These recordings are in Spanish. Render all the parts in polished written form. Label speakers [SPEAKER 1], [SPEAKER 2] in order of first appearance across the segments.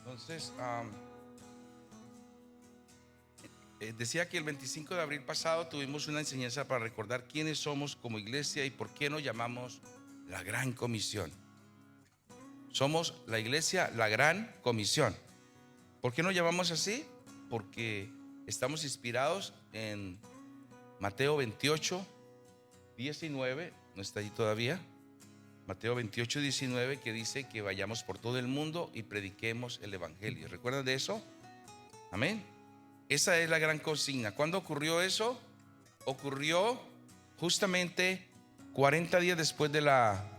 [SPEAKER 1] Entonces, decía que el 25 de abril pasado tuvimos una enseñanza para recordar quiénes somos como iglesia y por qué nos llamamos la Gran Comisión. Somos la iglesia, la Gran Comisión. ¿Por qué nos llamamos así? Porque estamos inspirados en Mateo 28, 19, no está ahí todavía. Mateo 28, 19, que dice que vayamos por todo el mundo y prediquemos el evangelio. ¿Recuerdan de eso? Amén. Esa es la gran consigna. ¿Cuándo ocurrió eso? Ocurrió justamente 40 días después de la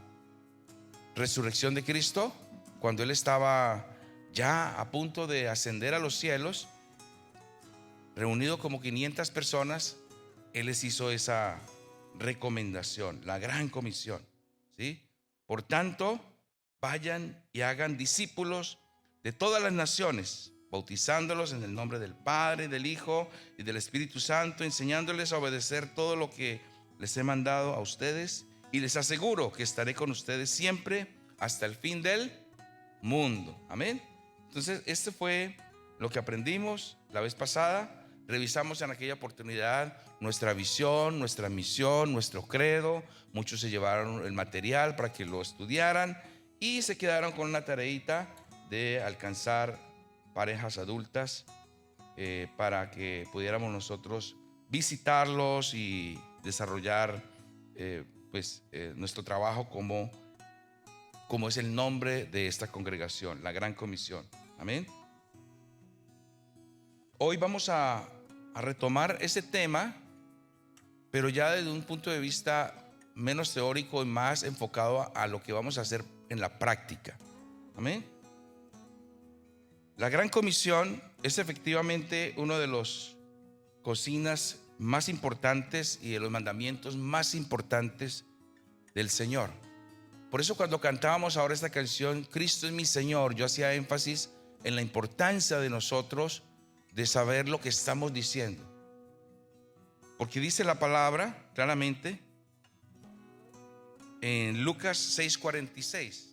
[SPEAKER 1] resurrección de Cristo, cuando Él estaba ya a punto de ascender a los cielos, reunido como 500 personas. Él les hizo esa recomendación, la gran comisión, ¿sí? Por tanto, vayan y hagan discípulos de todas las naciones, bautizándolos en el nombre del Padre, del Hijo y del Espíritu Santo, enseñándoles a obedecer todo lo que les he mandado a ustedes, y les aseguro que estaré con ustedes siempre hasta el fin del mundo. Amén. Entonces, este fue lo que aprendimos la vez pasada. Revisamos en aquella oportunidad nuestra visión, nuestra misión, nuestro credo. Muchos se llevaron el material para que lo estudiaran y se quedaron con una tareita de alcanzar parejas adultas, para que pudiéramos nosotros visitarlos y desarrollar nuestro trabajo como es el nombre de esta congregación, la Gran Comisión. Amén. Hoy vamos a retomar ese tema, pero ya desde un punto de vista menos teórico y más enfocado a lo que vamos a hacer en la práctica. Amén. La Gran Comisión es efectivamente uno de los consignas más importantes y de los mandamientos más importantes del Señor. Por eso cuando cantábamos ahora esta canción, Cristo es mi Señor, yo hacía énfasis en la importancia de nosotros de saber lo que estamos diciendo. Porque dice la palabra claramente en Lucas 6:46: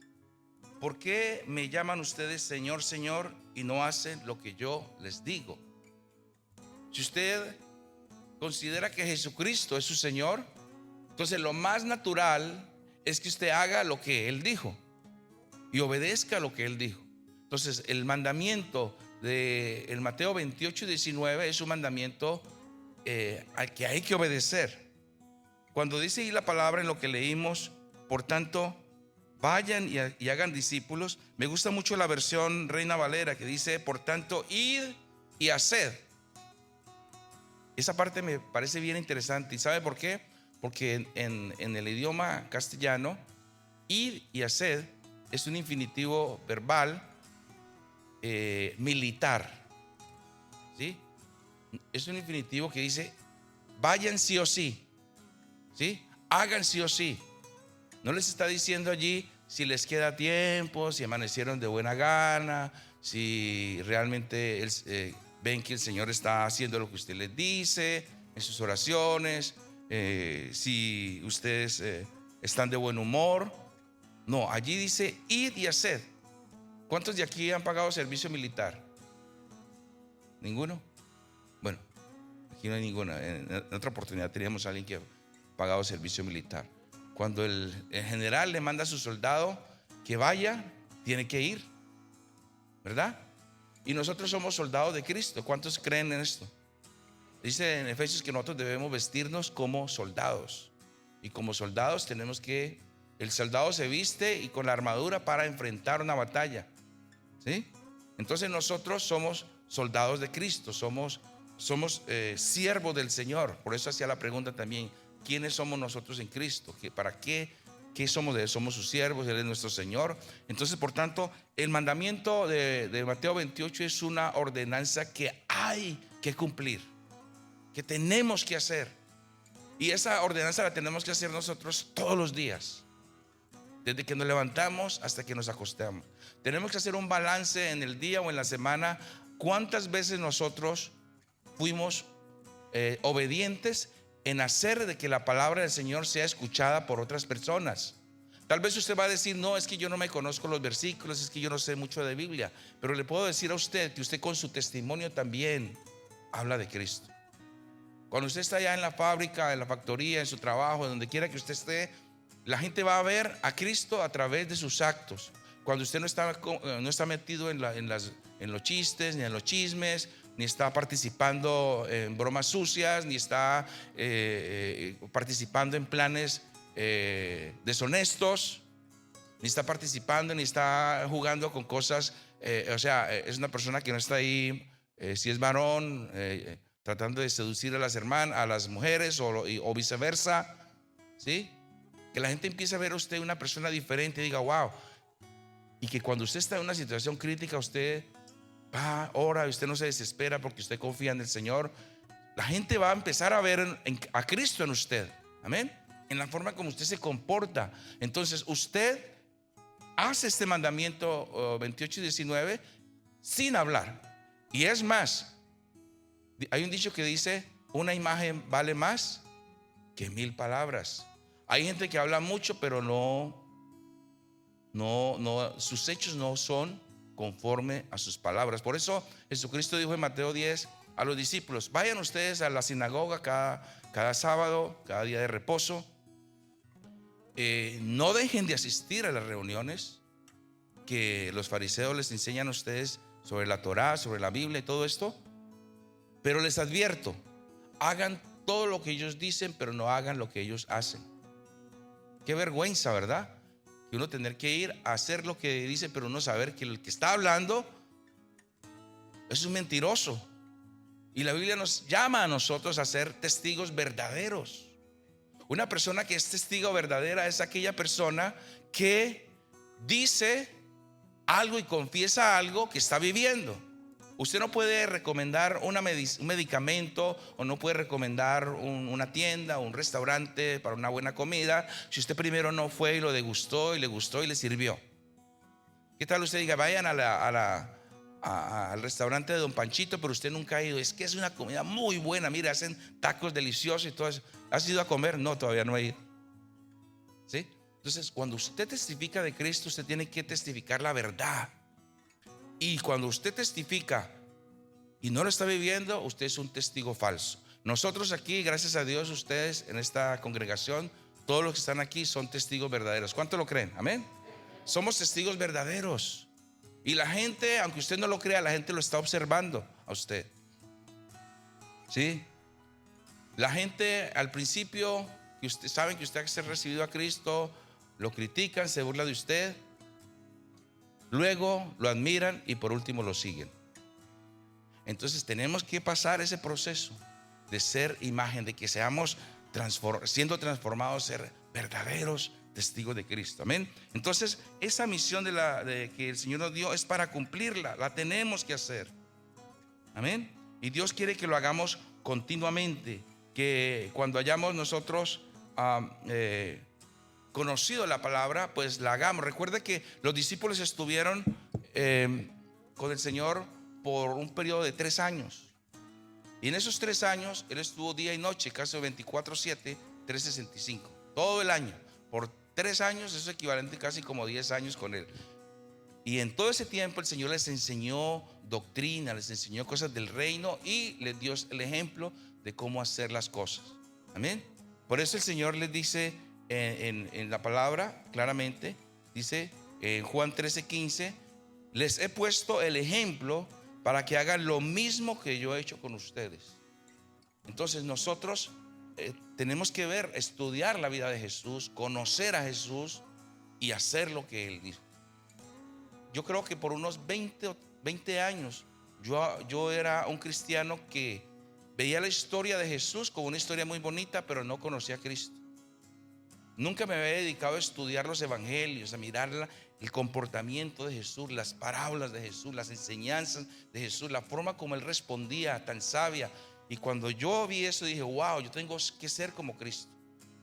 [SPEAKER 1] ¿por qué me llaman ustedes Señor, Señor, y no hacen lo que yo les digo? Si usted considera que Jesucristo es su Señor, entonces lo más natural es que usted haga lo que Él dijo y obedezca lo que Él dijo. Entonces el mandamiento de el Mateo 28, 19 es un mandamiento al que hay que obedecer. Cuando dice ahí la palabra en lo que leímos, por tanto, vayan y hagan discípulos, me gusta mucho la versión Reina Valera, que dice, por tanto, id y haced. Esa parte me parece bien interesante. ¿Y sabe por qué? Porque en el idioma castellano, ir y hacer es un infinitivo verbal militar, ¿sí? Es un infinitivo que dice vayan sí o sí, ¿sí? Hagan sí o sí. No les está diciendo allí si les queda tiempo, si amanecieron de buena gana, si realmente ven que el Señor está haciendo lo que usted les dice en sus oraciones, si ustedes están de buen humor. No, allí dice id y haced. ¿Cuántos de aquí han pagado servicio militar? ¿Ninguno? Bueno, aquí no hay ninguna. En otra oportunidad teníamos a alguien que ha pagado servicio militar. Cuando el general le manda a su soldado que vaya, tiene que ir, ¿verdad? Y nosotros somos soldados de Cristo. ¿Cuántos creen en esto? Dice en Efesios que nosotros debemos vestirnos como soldados. Y como soldados tenemos que, el soldado se viste y con la armadura para enfrentar una batalla, ¿sí? Entonces nosotros somos soldados de Cristo, somos siervos del Señor. Por eso hacía la pregunta también, ¿quiénes somos nosotros en Cristo? ¿Para qué somos de Él? Somos sus siervos, Él es nuestro Señor. Entonces, por tanto, el mandamiento de Mateo 28 es una ordenanza que hay que cumplir, que tenemos que hacer. Y esa ordenanza la tenemos que hacer nosotros todos los días, desde que nos levantamos hasta que nos acostamos. Tenemos que hacer un balance en el día o en la semana. ¿Cuántas veces nosotros fuimos obedientes en hacer de que la palabra del Señor sea escuchada por otras personas? Tal vez usted va a decir, no, es que yo no me conozco los versículos, es que yo no sé mucho de Biblia. Pero le puedo decir a usted que usted con su testimonio también habla de Cristo. Cuando usted está allá en la fábrica, en la factoría, en su trabajo, donde quiera que usted esté, la gente va a ver a Cristo a través de sus actos. Cuando usted no está metido en los chistes, ni en los chismes, ni está participando en bromas sucias, ni está participando en planes deshonestos, ni está participando, ni está jugando con cosas. O sea, es una persona que no está ahí, si es varón, tratando de seducir a las hermanas, a las mujeres o viceversa, ¿sí? Que la gente empiece a ver a usted una persona diferente y diga, wow. Y que cuando usted está en una situación crítica, usted va, ora y usted no se desespera porque usted confía en el Señor. La gente va a empezar a ver a Cristo en usted. Amén. En la forma como usted se comporta. Entonces usted hace este mandamiento 28 y 19 sin hablar. Y es más, hay un dicho que dice, una imagen vale más que 1000 palabras. Hay gente que habla mucho, pero sus hechos no son conforme a sus palabras. Por eso Jesucristo dijo en Mateo 10 a los discípulos, vayan ustedes a la sinagoga cada sábado, cada día de reposo. No dejen de asistir a las reuniones que los fariseos les enseñan a ustedes sobre la Torá, sobre la Biblia y todo esto. Pero les advierto, hagan todo lo que ellos dicen, pero no hagan lo que ellos hacen. Qué vergüenza, ¿verdad? Que uno tener que ir a hacer lo que dice, pero no saber que el que está hablando es un mentiroso. Y la Biblia nos llama a nosotros a ser testigos verdaderos. Una persona que es testigo verdadera es aquella persona que dice algo y confiesa algo que está viviendo. Usted no puede recomendar un medicamento o no puede recomendar una tienda o un restaurante para una buena comida si usted primero no fue y lo degustó y le gustó y le sirvió. ¿Qué tal usted diga, vayan al restaurante de Don Panchito, pero usted nunca ha ido? Es que es una comida muy buena, mire, hacen tacos deliciosos y todo eso. ¿Has ido a comer? No, todavía no he ido. ¿Sí? Entonces, cuando usted testifica de Cristo, usted tiene que testificar la verdad. Y cuando usted testifica y no lo está viviendo, usted es un testigo falso. Nosotros aquí, gracias a Dios, ustedes en esta congregación, todos los que están aquí son testigos verdaderos. ¿Cuánto lo creen? Amén. Somos testigos verdaderos. Y la gente, aunque usted no lo crea, la gente lo está observando a usted. ¿Sí? La gente al principio, que usted saben que usted ha recibido a Cristo, lo critican, se burlan de usted. Luego lo admiran y por último lo siguen. Entonces tenemos que pasar ese proceso de ser imagen, de que seamos siendo transformados, ser verdaderos testigos de Cristo. Amén. Entonces esa misión de que el Señor nos dio es para cumplirla, la tenemos que hacer. Amén. Y Dios quiere que lo hagamos continuamente, que cuando hayamos nosotros conocido la palabra, pues la hagamos. Recuerde que los discípulos estuvieron con el Señor por un periodo de 3 años. Y en esos 3 años Él estuvo día y noche, casi 24/7, 365, todo el año. Por 3 años, eso es equivalente casi como 10 años con Él. Y en todo ese tiempo el Señor les enseñó doctrina, les enseñó cosas del reino y les dio el ejemplo de cómo hacer las cosas. Amén. Por eso el Señor les dice en la palabra claramente, dice en Juan 13:15, les he puesto el ejemplo para que hagan lo mismo que yo he hecho con ustedes. Entonces nosotros tenemos que estudiar la vida de Jesús, conocer a Jesús y hacer lo que Él dijo. Yo creo que por unos 20 años yo era un cristiano que veía la historia de Jesús como una historia muy bonita, pero no conocía a Cristo. Nunca me había dedicado a estudiar los evangelios, a mirar el comportamiento de Jesús, las parábolas de Jesús, las enseñanzas de Jesús, la forma como Él respondía, tan sabia. Y cuando yo vi eso dije, wow, yo tengo que ser como Cristo.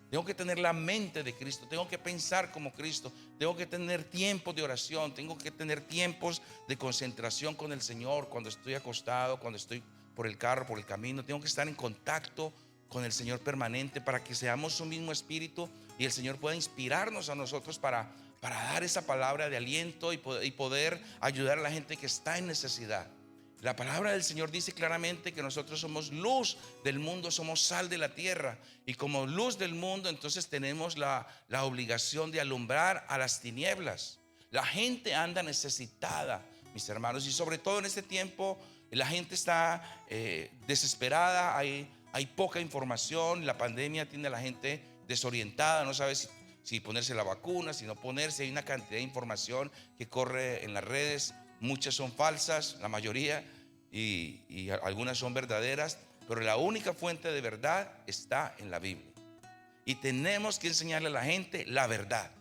[SPEAKER 1] Tengo que tener la mente de Cristo, tengo que pensar como Cristo, tengo que tener tiempos de oración, tengo que tener tiempos de concentración con el Señor cuando estoy acostado, cuando estoy por el carro, por el camino. Tengo que estar en contacto con el Señor permanente, para que seamos un mismo espíritu y el Señor pueda inspirarnos a nosotros para dar esa palabra de aliento y poder ayudar a la gente que está en necesidad. La palabra del Señor dice claramente que nosotros somos luz del mundo, somos sal de la tierra, y como luz del mundo entonces tenemos la obligación de alumbrar a las tinieblas. La gente anda necesitada, mis hermanos, y sobre todo en este tiempo la gente está desesperada, hay poca información, la pandemia tiene a la gente desorientada, no sabe si ponerse la vacuna, si no ponerse. Hay una cantidad de información que corre en las redes, muchas son falsas, la mayoría, y algunas son verdaderas, pero la única fuente de verdad está en la Biblia. Y tenemos que enseñarle a la gente la verdad.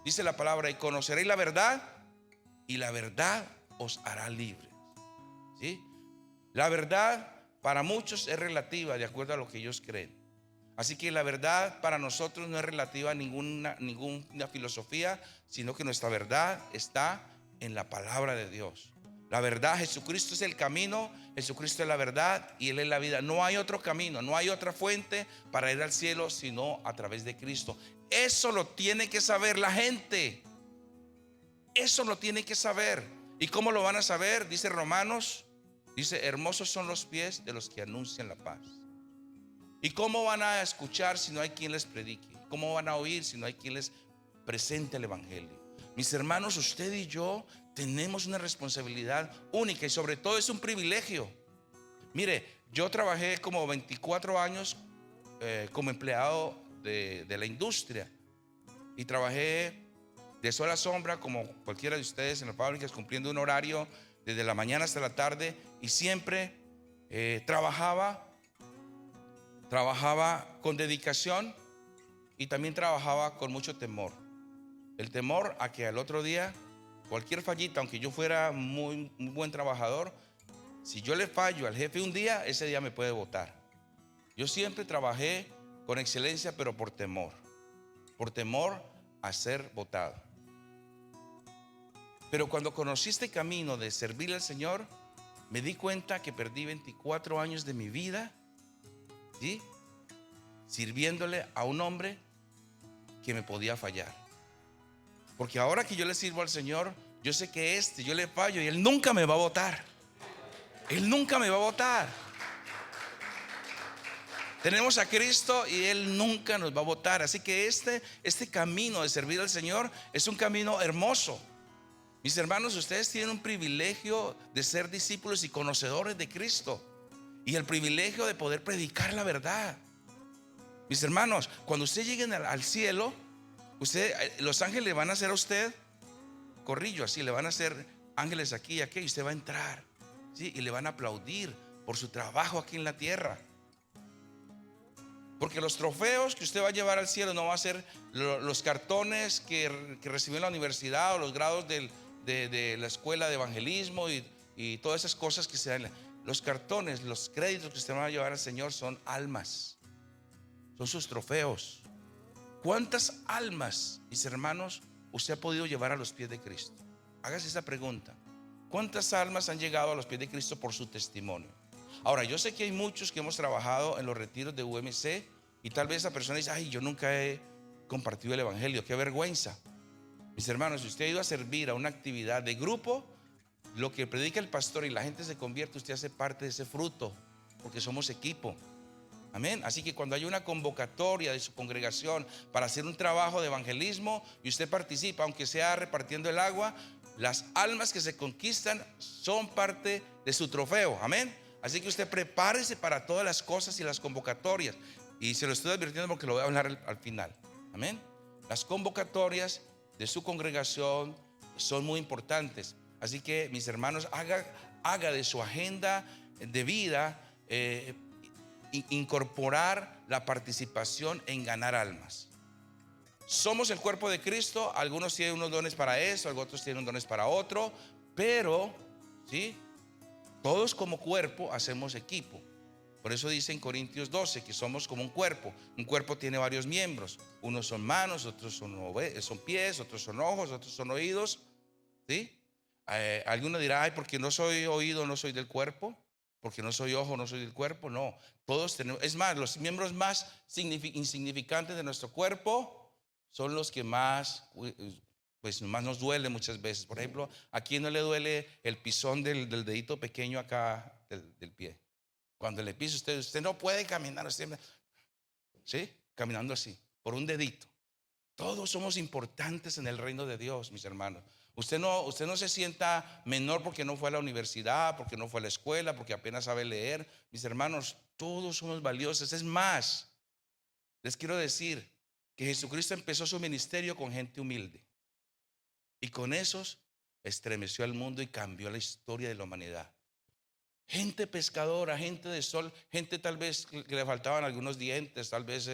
[SPEAKER 1] Dice la palabra: y conoceréis la verdad, y la verdad os hará libres. ¿Sí? La verdad para muchos es relativa de acuerdo a lo que ellos creen. Así que la verdad para nosotros no es relativa a ninguna filosofía, sino que nuestra verdad está en la palabra de Dios. La verdad, Jesucristo es el camino, Jesucristo es la verdad y Él es la vida. No hay otro camino, no hay otra fuente para ir al cielo sino a través de Cristo. Eso lo tiene que saber la gente. Eso lo tiene que saber. ¿Y cómo lo van a saber? Dice Romanos, dice: hermosos son los pies de los que anuncian la paz. ¿Y cómo van a escuchar si no hay quien les predique? ¿Cómo van a oír si no hay quien les presente el evangelio? Mis hermanos, usted y yo tenemos una responsabilidad única, y sobre todo es un privilegio. Mire, yo trabajé como 24 años como empleado de la industria, y trabajé de sol a sombra como cualquiera de ustedes en las fábricas, cumpliendo un horario desde la mañana hasta la tarde, y siempre trabajaba con dedicación, y también trabajaba con mucho temor. El temor a que al otro día cualquier fallita, aunque yo fuera muy buen trabajador, si yo le fallo al jefe un día, ese día me puede botar. Yo siempre trabajé con excelencia, pero por temor a ser botado. Pero cuando conocí este camino de servirle al Señor, me di cuenta que perdí 24 años de mi vida, ¿sí?, sirviéndole a un hombre que me podía fallar. Porque ahora que yo le sirvo al Señor, yo sé que yo le fallo y Él nunca me va a botar. Él nunca me va a botar. Tenemos a Cristo y Él nunca nos va a botar. Así que este camino de servir al Señor es un camino hermoso. Mis hermanos, ustedes tienen un privilegio de ser discípulos y conocedores de Cristo, y el privilegio de poder predicar la verdad. Mis hermanos, cuando ustedes lleguen al cielo, los ángeles le van a hacer a usted corrillo, así le van a hacer ángeles aquí y aquí, y usted va a entrar, ¿sí?, y le van a aplaudir por su trabajo aquí en la tierra. Porque los trofeos que usted va a llevar al cielo no va a ser los cartones que recibió en la universidad, o los grados de la escuela de evangelismo y todas esas cosas que se dan. Los cartones, los créditos que usted va a llevar al Señor son almas, son sus trofeos. ¿Cuántas almas, mis hermanos, usted ha podido llevar a los pies de Cristo? Hágase esa pregunta. ¿Cuántas almas han llegado a los pies de Cristo por su testimonio? Ahora, yo sé que hay muchos que hemos trabajado en los retiros de UMC, y tal vez esa persona dice: ay, yo nunca he compartido el evangelio, qué vergüenza. Mis hermanos, si usted ha ido a servir a una actividad de grupo, lo que predica el pastor y la gente se convierte, usted hace parte de ese fruto, porque somos equipo. Amén. Así que cuando hay una convocatoria de su congregación para hacer un trabajo de evangelismo y usted participa, aunque sea repartiendo el agua, las almas que se conquistan son parte de su trofeo. Amén. Así que usted prepárese para todas las cosas y las convocatorias, y se lo estoy advirtiendo porque lo voy a hablar al final. Amén. Las convocatorias de su congregación son muy importantes. Así que, mis hermanos, haga de su agenda de vida incorporar la participación en ganar almas. Somos el cuerpo de Cristo. Algunos tienen unos dones para eso, otros tienen dones para otro, pero ¿sí?, todos como cuerpo hacemos equipo. Por eso dice en Corintios 12 que somos como un cuerpo. Un cuerpo tiene varios miembros. Unos son manos, otros son pies, otros son ojos, otros son oídos, ¿sí? Alguno dirá: ay, porque no soy oído, no soy del cuerpo. porque no soy ojo, no soy del cuerpo, no. Todos tenemos, es más, los miembros más insignificantes de nuestro cuerpo son los que más, pues más nos duele muchas veces. Por ejemplo, ¿a quién no le duele el pisón del dedito pequeño acá del pie? Cuando le pisa usted no puede caminar, ¿sí? Caminando así, por un dedito. Todos somos importantes en el reino de Dios, mis hermanos. Usted no se sienta menor porque no fue a la universidad, porque no fue a la escuela, porque apenas sabe leer. Mis hermanos, todos somos valiosos. Es más, les quiero decir que Jesucristo empezó su ministerio con gente humilde. Y con esos estremeció al mundo y cambió la historia de la humanidad. Gente pescadora, gente de sol, gente tal vez que le faltaban algunos dientes, tal vez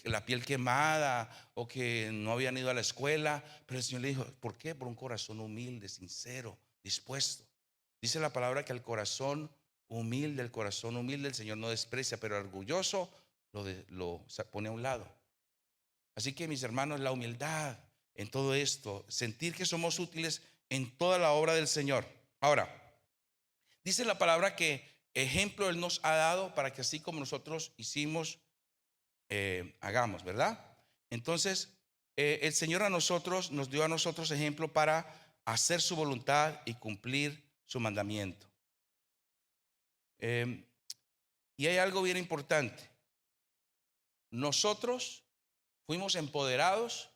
[SPEAKER 1] la piel quemada o que no habían ido a la escuela. Pero el Señor le dijo, ¿por qué? Por un corazón humilde, sincero, dispuesto. Dice la palabra que el corazón humilde el Señor no desprecia, pero orgulloso lo pone a un lado. Así que, mis hermanos, la humildad en todo esto, sentir que somos útiles en toda la obra del Señor. Ahora, dice la palabra que ejemplo Él nos ha dado para que así como nosotros hicimos, hagamos, ¿verdad? Entonces, el Señor nos dio a nosotros ejemplo para hacer su voluntad y cumplir su mandamiento. Y hay algo bien importante. Nosotros fuimos empoderados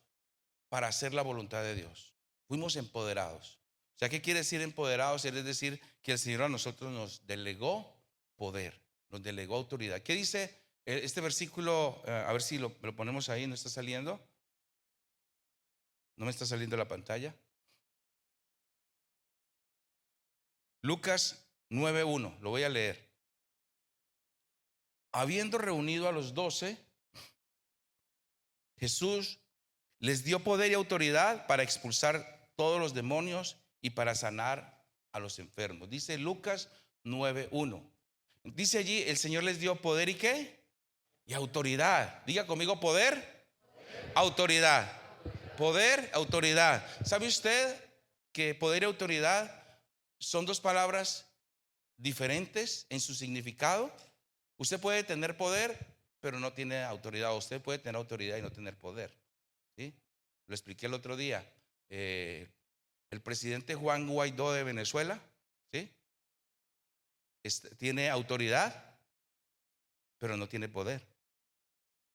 [SPEAKER 1] para hacer la voluntad de Dios. Fuimos empoderados. O sea, ¿qué quiere decir empoderados? Es decir, que el Señor a nosotros nos delegó poder, nos delegó autoridad. ¿Qué dice este versículo? A ver si lo ponemos ahí. ¿No está saliendo? ¿No me está saliendo la pantalla? Lucas 9:1, lo voy a leer. Habiendo reunido a los 12, Jesús les dio poder y autoridad para expulsar todos los demonios y para sanar a los enfermos. Dice Lucas 9:1. Dice allí, el Señor les dio poder y ¿qué? Y autoridad. Diga conmigo, poder, autoridad. Poder, autoridad. ¿Sabe usted que poder y autoridad son dos palabras diferentes en su significado? Usted puede tener poder, pero no tiene autoridad. Usted puede tener autoridad y no tener poder. ¿Sí? Lo expliqué el otro día. El presidente Juan Guaidó de Venezuela, ¿sí? Tiene autoridad, pero no tiene poder.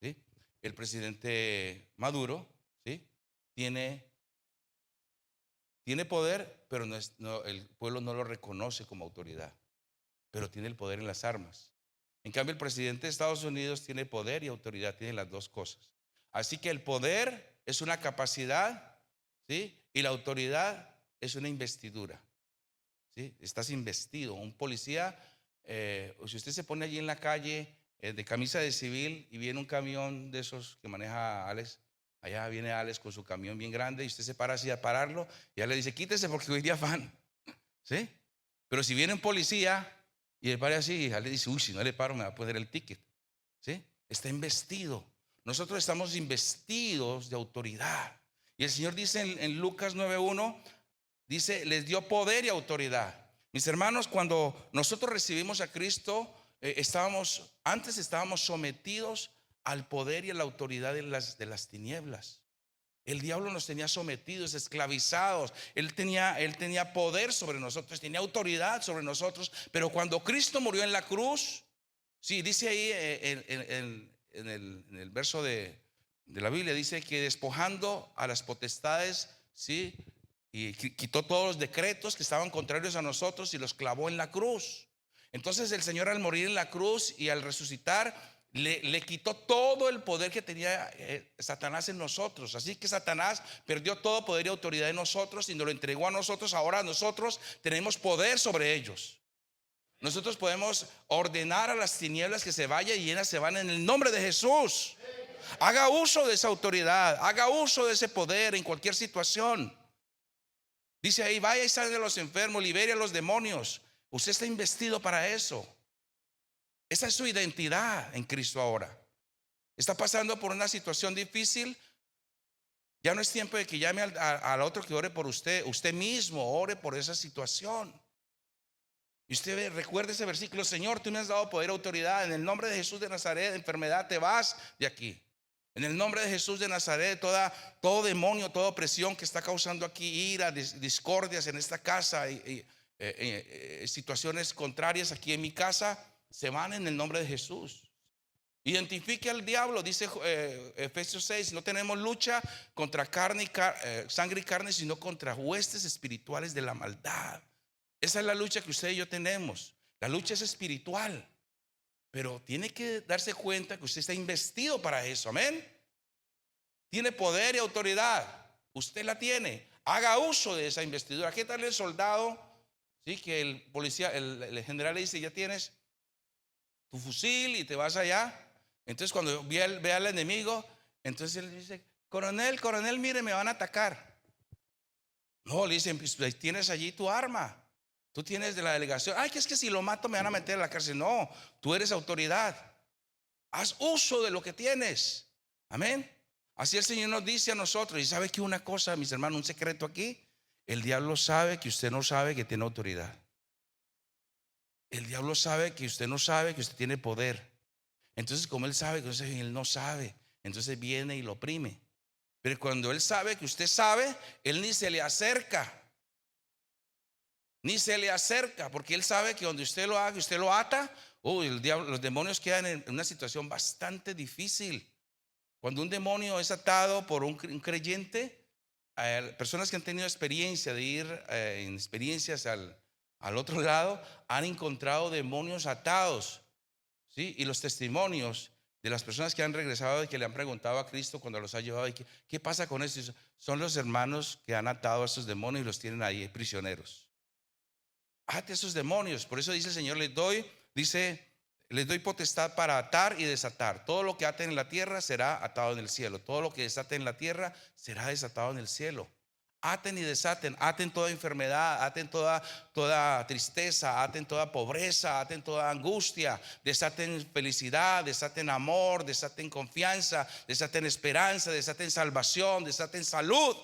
[SPEAKER 1] ¿Sí? El presidente Maduro, ¿sí? Tiene poder, pero el pueblo no lo reconoce como autoridad, pero tiene el poder en las armas. En cambio, el presidente de Estados Unidos tiene poder y autoridad, tiene las dos cosas. Así que el poder es una capacidad, ¿sí? Y la autoridad es una investidura, ¿sí? Estás investido. Un policía, si usted se pone allí en la calle de camisa de civil y viene un camión de esos que maneja Alex, allá viene Alex con su camión bien grande y usted se para así a pararlo y ya le dice, quítese porque hoy día van, ¿sí? Pero si viene un policía y le para así, ya le dice, uy, si no le paro me va a poner el ticket, ¿sí? Está investido. Nosotros estamos investidos de autoridad. Y el Señor dice en Lucas 9:1, dice, les dio poder y autoridad. Mis hermanos, cuando nosotros recibimos a Cristo, antes estábamos sometidos al poder y a la autoridad de las tinieblas. El diablo nos tenía sometidos, esclavizados. Él tenía poder sobre nosotros, tenía autoridad sobre nosotros. Pero cuando Cristo murió en la cruz, sí, dice ahí en el verso de la Biblia, dice que despojando a las potestades, sí, y quitó todos los decretos que estaban contrarios a nosotros y los clavó en la cruz. Entonces el Señor, al morir en la cruz y al resucitar, le quitó todo el poder que tenía Satanás en nosotros. Así que Satanás perdió todo poder y autoridad en nosotros y nos lo entregó a nosotros. Ahora nosotros tenemos poder sobre ellos. Nosotros podemos ordenar a las tinieblas que se vayan y ellas se van en el nombre de Jesús. Haga uso de esa autoridad, haga uso de ese poder en cualquier situación. Dice ahí, vaya y sane a los enfermos, libere a los demonios. Usted está investido para eso. Esa es su identidad en Cristo ahora. Está pasando por una situación difícil. Ya no es tiempo de que llame al otro que ore por usted. Usted mismo ore por esa situación. Y usted recuerde ese versículo: Señor, tú me has dado poder y autoridad. En el nombre de Jesús de Nazaret, enfermedad, te vas de aquí. En el nombre de Jesús de Nazaret, todo demonio, toda opresión que está causando aquí ira, discordias en esta casa situaciones contrarias aquí en mi casa, se van en el nombre de Jesús. Identifique al diablo, dice Efesios 6, no tenemos lucha contra sangre y carne, sino contra huestes espirituales de la maldad. Esa es la lucha que usted y yo tenemos. La lucha es espiritual, pero tiene que darse cuenta que usted está investido para eso. Amén. Tiene poder y autoridad, usted la tiene. Haga uso de esa investidura. ¿Qué tal el soldado? Sí, que el policía, el general le dice: ya tienes tu fusil y te vas allá. Entonces cuando ve al enemigo, entonces él dice: coronel, mire, me van a atacar. No, le dicen: pues tienes allí tu arma, tú tienes de la delegación. Ay, que es que si lo mato me van a meter a la cárcel. No, tú eres autoridad. Haz uso de lo que tienes. Amén. Así el Señor nos dice a nosotros. Y sabe que una cosa, mis hermanos, un secreto aquí: el diablo sabe que usted no sabe que tiene autoridad. El diablo sabe que usted no sabe que usted tiene poder. Entonces, como él sabe que él no sabe, entonces viene y lo oprime. Pero cuando él sabe que usted sabe, él ni se le acerca. Ni se le acerca, porque él sabe que donde usted lo haga, usted lo ata. El diablo, los demonios quedan en una situación bastante difícil. Cuando un demonio es atado por un creyente, personas que han tenido experiencia de ir en experiencias al otro lado, han encontrado demonios atados. ¿Sí? Y los testimonios de las personas que han regresado y que le han preguntado a Cristo cuando los ha llevado: ¿qué pasa con eso? Son los hermanos que han atado a esos demonios y los tienen ahí prisioneros. Ate a esos demonios. Por eso dice el Señor: les doy potestad para atar y desatar. Todo lo que aten en la tierra será atado en el cielo. Todo lo que desaten en la tierra será desatado en el cielo. Aten y desaten, aten toda enfermedad, aten toda tristeza, aten toda pobreza, aten toda angustia, desaten felicidad, desaten amor, desaten confianza, desaten esperanza, desaten salvación, desaten salud.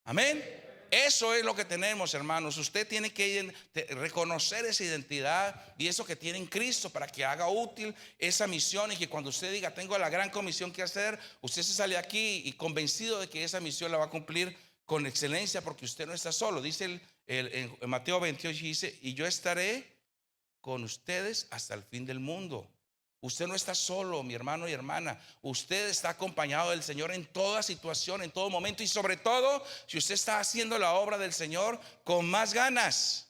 [SPEAKER 1] Amén. Eso es lo que tenemos, hermanos. Usted tiene que reconocer esa identidad y eso que tiene en Cristo para que haga útil esa misión, y que cuando usted diga: tengo la gran comisión que hacer, usted se sale aquí y convencido de que esa misión la va a cumplir con excelencia, porque usted no está solo. Dice en Mateo 28, dice: y yo estaré con ustedes hasta el fin del mundo. Usted no está solo, mi hermano y hermana. Usted está acompañado del Señor en toda situación, en todo momento, y sobre todo si usted está haciendo la obra del Señor con más ganas.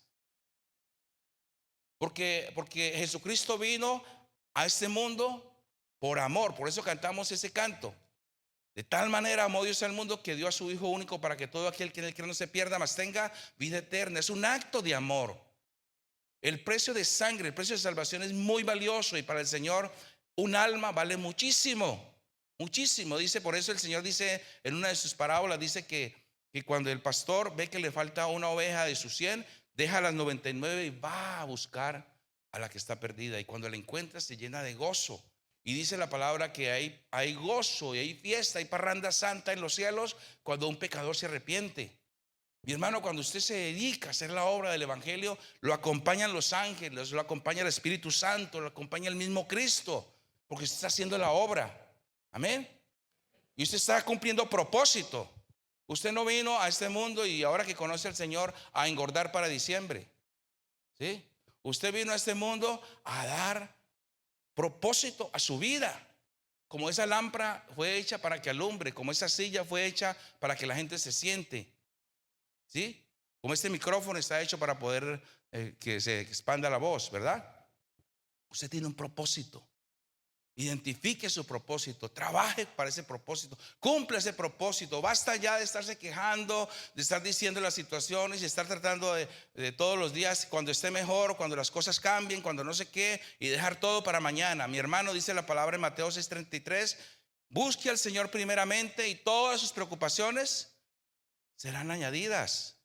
[SPEAKER 1] Porque Jesucristo vino a este mundo por amor. Por eso cantamos ese canto: de tal manera amó Dios al mundo que dio a su Hijo único, para que todo aquel que en él cree no se pierda, mas tenga vida eterna. Es un acto de amor. El precio de sangre, el precio de salvación es muy valioso, y para el Señor un alma vale muchísimo, muchísimo. Dice, por eso el Señor dice en una de sus parábolas, dice que cuando el pastor ve que le falta una oveja de sus 100, deja las 99 y va a buscar a la que está perdida, y cuando la encuentra se llena de gozo. Y dice la palabra que hay gozo y hay fiesta, hay parranda santa en los cielos cuando un pecador se arrepiente. Mi hermano, cuando usted se dedica a hacer la obra del evangelio, lo acompañan los ángeles, lo acompaña el Espíritu Santo, lo acompaña el mismo Cristo, porque usted está haciendo la obra. Amén. Y usted está cumpliendo propósito. Usted no vino a este mundo y ahora que conoce al Señor a engordar para diciembre. ¿Sí? Usted vino a este mundo a dar propósito a su vida. Como esa lámpara fue hecha para que alumbre, como esa silla fue hecha para que la gente se siente. ¿Sí? Como este micrófono está hecho para poder que se expanda la voz, ¿verdad? Usted tiene un propósito. Identifique su propósito, trabaje para ese propósito, cumple ese propósito. Basta ya de estarse quejando, de estar diciendo las situaciones y estar tratando de todos los días, cuando esté mejor, cuando las cosas cambien, cuando no sé qué, y dejar todo para mañana. Mi hermano, dice la palabra en Mateo 6:33: busque al Señor primeramente y todas sus preocupaciones serán añadidas.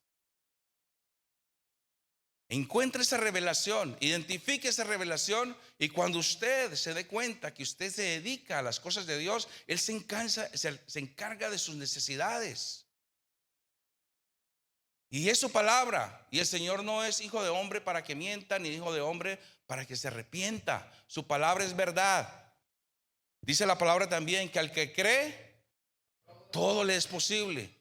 [SPEAKER 1] Encuentre esa revelación, identifique esa revelación, y cuando usted se dé cuenta que usted se dedica a las cosas de Dios, Él se encarga de sus necesidades. Y es su palabra. Y el Señor no es hijo de hombre para que mienta, ni hijo de hombre para que se arrepienta. Su palabra es verdad. Dice la palabra también que al que cree, todo le es posible.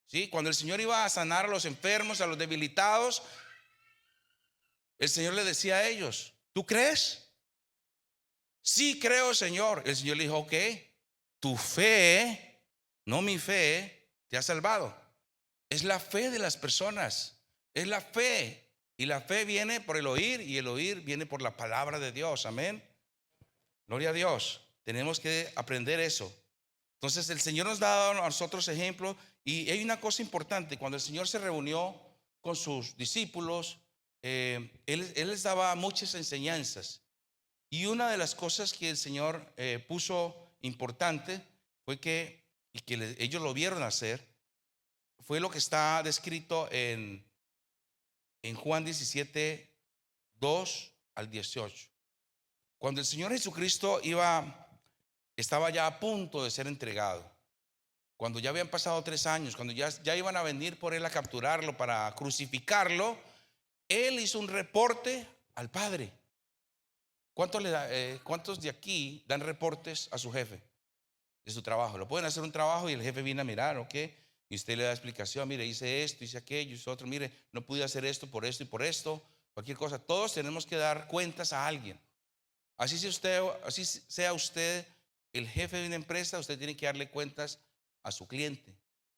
[SPEAKER 1] ¿Sí? Cuando el Señor iba a sanar a los enfermos, a los debilitados, el Señor le decía a ellos: ¿tú crees? Sí, creo, Señor. El Señor le dijo: ok, tu fe, no mi fe, te ha salvado. Es la fe de las personas. Es la fe. Y la fe viene por el oír, y el oír viene por la palabra de Dios. Amén. Gloria a Dios. Tenemos que aprender eso. Entonces el Señor nos da a nosotros ejemplos. Y hay una cosa importante: cuando el Señor se reunió con sus discípulos, él les daba muchas enseñanzas. Y una de las cosas que el Señor puso importante fue que, y que ellos lo vieron hacer, fue lo que está descrito en Juan 17, 2 al 18. Cuando el Señor Jesucristo estaba ya a punto de ser entregado, cuando ya habían pasado 3 años, cuando ya iban a venir por él a capturarlo para crucificarlo, él hizo un reporte al Padre. ¿Cuántos de aquí dan reportes a su jefe de su trabajo? Lo pueden hacer un trabajo y el jefe viene a mirar, ¿ok? Y usted le da explicación: mire, hice esto, hice aquello, hice otro, mire, no pude hacer esto por esto y por esto, cualquier cosa. Todos tenemos que dar cuentas a alguien. Así sea usted el jefe de una empresa, usted tiene que darle cuentas a su cliente,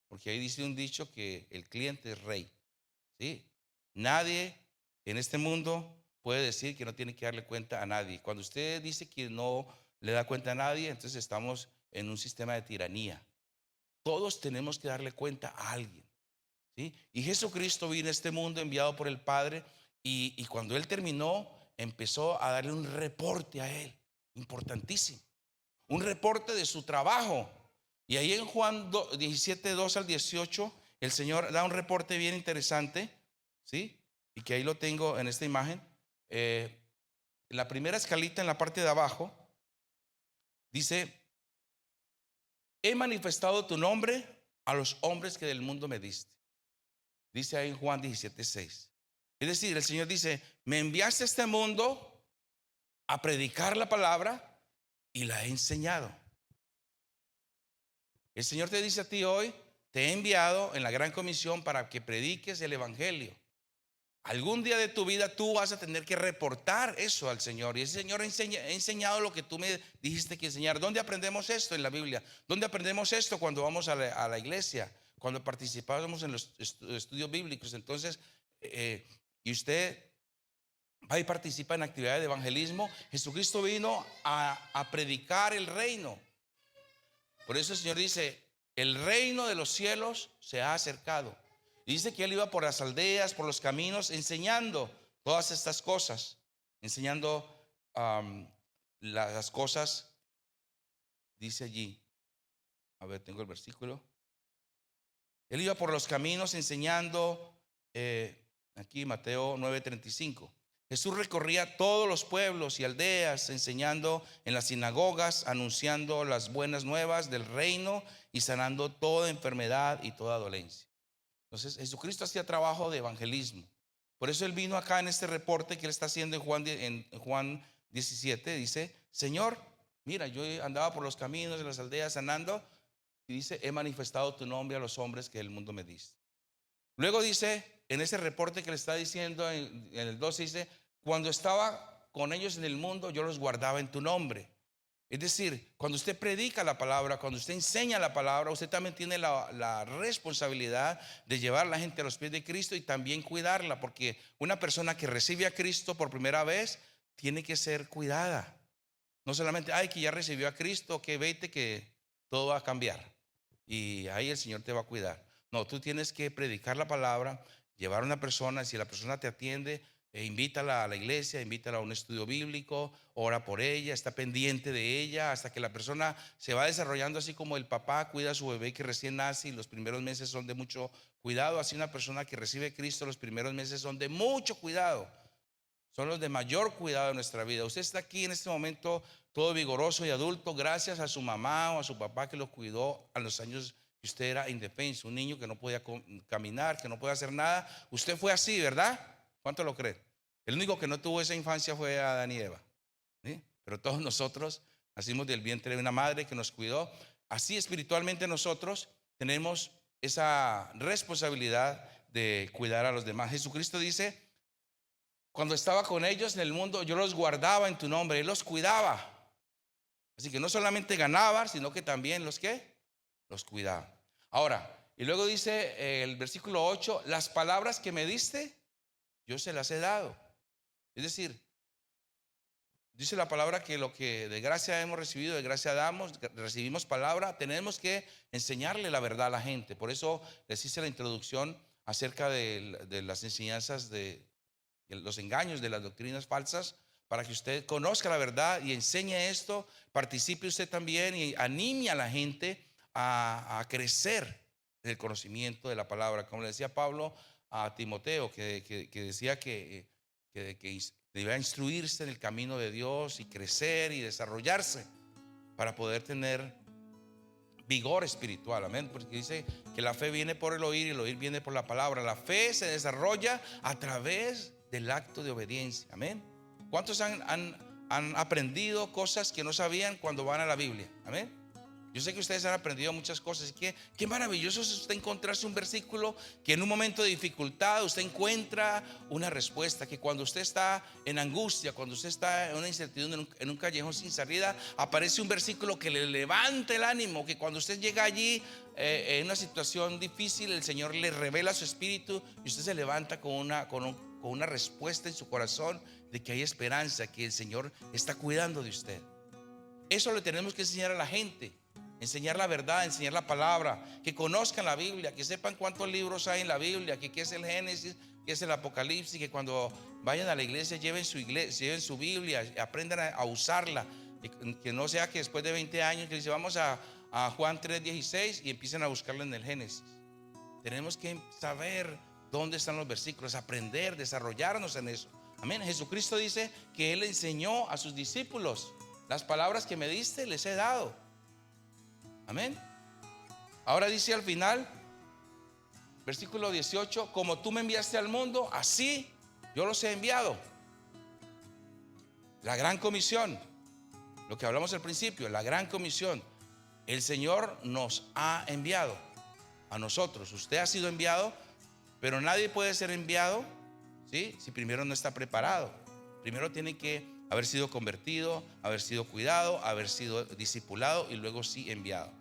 [SPEAKER 1] porque ahí dice un dicho que el cliente es rey. ¿Sí? Nadie en este mundo puede decir que no tiene que darle cuenta a nadie. Cuando usted dice que no le da cuenta a nadie, entonces estamos en un sistema de tiranía. Todos tenemos que darle cuenta a alguien. ¿Sí? Y Jesucristo vino a este mundo enviado por el Padre, y cuando él terminó, empezó a darle un reporte a él, importantísimo, un reporte de su trabajo. Y ahí en Juan 17, 2 al 18, el Señor da un reporte bien interesante, ¿sí? Y que ahí lo tengo en esta imagen. La primera escalita en la parte de abajo dice: he manifestado tu nombre a los hombres que del mundo me diste. Dice ahí en Juan 17, 6. Es decir, el Señor dice: me enviaste a este mundo a predicar la palabra y la he enseñado. El Señor te dice a ti hoy: te he enviado en la gran comisión para que prediques el evangelio. Algún día de tu vida tú vas a tener que reportar eso al Señor. Y ese Señor ha enseñado lo que tú me dijiste que enseñar. ¿Dónde aprendemos esto? En la Biblia. ¿Dónde aprendemos esto? Cuando vamos a la iglesia, cuando participamos en los estudios bíblicos. Entonces, y usted va y participa en actividades de evangelismo. Jesucristo vino a predicar el reino. Por eso el Señor dice: el reino de los cielos se ha acercado. Y dice que él iba por las aldeas, por los caminos, enseñando todas estas cosas, enseñando las cosas. Dice allí, a ver, tengo el versículo. Él iba por los caminos enseñando, aquí Mateo 9:35. Jesús recorría todos los pueblos y aldeas, enseñando en las sinagogas, anunciando las buenas nuevas del reino y sanando toda enfermedad y toda dolencia. Entonces Jesucristo hacía trabajo de evangelismo. Por eso él vino acá en este reporte que él está haciendo en Juan 17. Dice: Señor, mira, yo andaba por los caminos de las aldeas sanando, y dice: he manifestado tu nombre a los hombres que el mundo me diste. Luego dice, en ese reporte que le está diciendo en el 12, dice: cuando estaba con ellos en el mundo, yo los guardaba en tu nombre. Es decir, cuando usted predica la palabra, cuando usted enseña la palabra, usted también tiene la responsabilidad de llevar a la gente a los pies de Cristo y también cuidarla, porque una persona que recibe a Cristo por primera vez tiene que ser cuidada. No solamente: ay, que ya recibió a Cristo, que vete que todo va a cambiar y ahí el Señor te va a cuidar. No, tú tienes que predicar la palabra, llevar a una persona. Si la persona te atiende, invítala a la iglesia, invítala a un estudio bíblico, ora por ella, está pendiente de ella hasta que la persona se va desarrollando, así como el papá cuida a su bebé que recién nace y los primeros meses son de mucho cuidado. Así una persona que recibe a Cristo, los primeros meses son de mucho cuidado, son los de mayor cuidado de nuestra vida. Usted está aquí en este momento todo vigoroso y adulto gracias a su mamá o a su papá que lo cuidó a los años que usted era indefenso, un niño que no podía caminar, que no podía hacer nada. Usted fue así, ¿verdad? ¿Cuánto lo creen? El único que no tuvo esa infancia fue Adán y Eva, ¿sí? Pero todos nosotros nacimos del vientre de una madre que nos cuidó. Así espiritualmente nosotros tenemos esa responsabilidad de cuidar a los demás. Jesucristo dice: cuando estaba con ellos en el mundo, yo los guardaba en tu nombre. Él los cuidaba. Así que no solamente ganaba, sino que también los cuidaba. Ahora, y luego dice el versículo 8: las palabras que me diste, yo se las he dado. Es decir, dice la palabra que lo que de gracia hemos recibido, de gracia damos, recibimos palabra. Tenemos que enseñarle la verdad a la gente. Por eso les hice la introducción acerca de las enseñanzas de los engaños, de las doctrinas falsas, para que usted conozca la verdad y enseñe esto. Participe usted también y anime a la gente a crecer en el conocimiento de la palabra. Como le decía Pablo a Timoteo, que decía que debía instruirse en el camino de Dios y crecer y desarrollarse para poder tener vigor espiritual, amén. Porque dice que la fe viene por el oír y el oír viene por la palabra. La fe se desarrolla a través del acto de obediencia, amén. ¿Cuántos han aprendido cosas que no sabían cuando van a la Biblia? Amén. Yo sé que ustedes han aprendido muchas cosas, y qué maravilloso es usted encontrarse un versículo que en un momento de dificultad usted encuentra una respuesta, que cuando usted está en angustia, cuando usted está en una incertidumbre, en un callejón sin salida, aparece un versículo que le levanta el ánimo, que cuando usted llega allí en una situación difícil, el Señor le revela su espíritu y usted se levanta con una respuesta en su corazón de que hay esperanza, que el Señor está cuidando de usted. Eso le tenemos que enseñar a la gente. Enseñar la verdad, enseñar la palabra, que conozcan la Biblia, que sepan cuántos libros hay en la Biblia, que qué es el Génesis, qué es el Apocalipsis, que cuando vayan a la iglesia lleven su Biblia, aprendan a usarla, que no sea que después de 20 años que dice vamos a Juan 3:16 y empiecen a buscarla en el Génesis. Tenemos que saber dónde están los versículos, aprender, desarrollarnos en eso. Amén. Jesucristo dice que Él enseñó a sus discípulos: las palabras que me diste les he dado. Amén. Ahora dice al final, versículo 18: como tú me enviaste al mundo, así yo los he enviado. La gran comisión, lo que hablamos al principio, la gran comisión. El Señor nos ha enviado a nosotros. Usted ha sido enviado, pero nadie puede ser enviado, ¿sí?, si primero no está preparado. Primero tiene que haber sido convertido, haber sido cuidado, haber sido discipulado y luego sí enviado.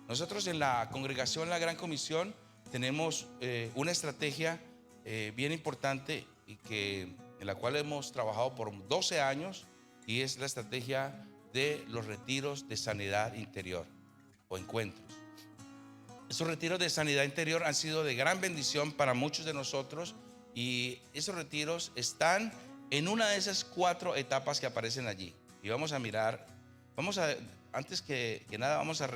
[SPEAKER 1] Nosotros en la congregación La Gran Comisión tenemos una estrategia bien importante y en la cual hemos trabajado por 12 años, y es la estrategia de los retiros de sanidad interior o encuentros. Esos retiros de sanidad interior han sido de gran bendición para muchos de nosotros, y esos retiros están en una de esas 4 etapas que aparecen allí. Y vamos a mirar, antes que nada, vamos a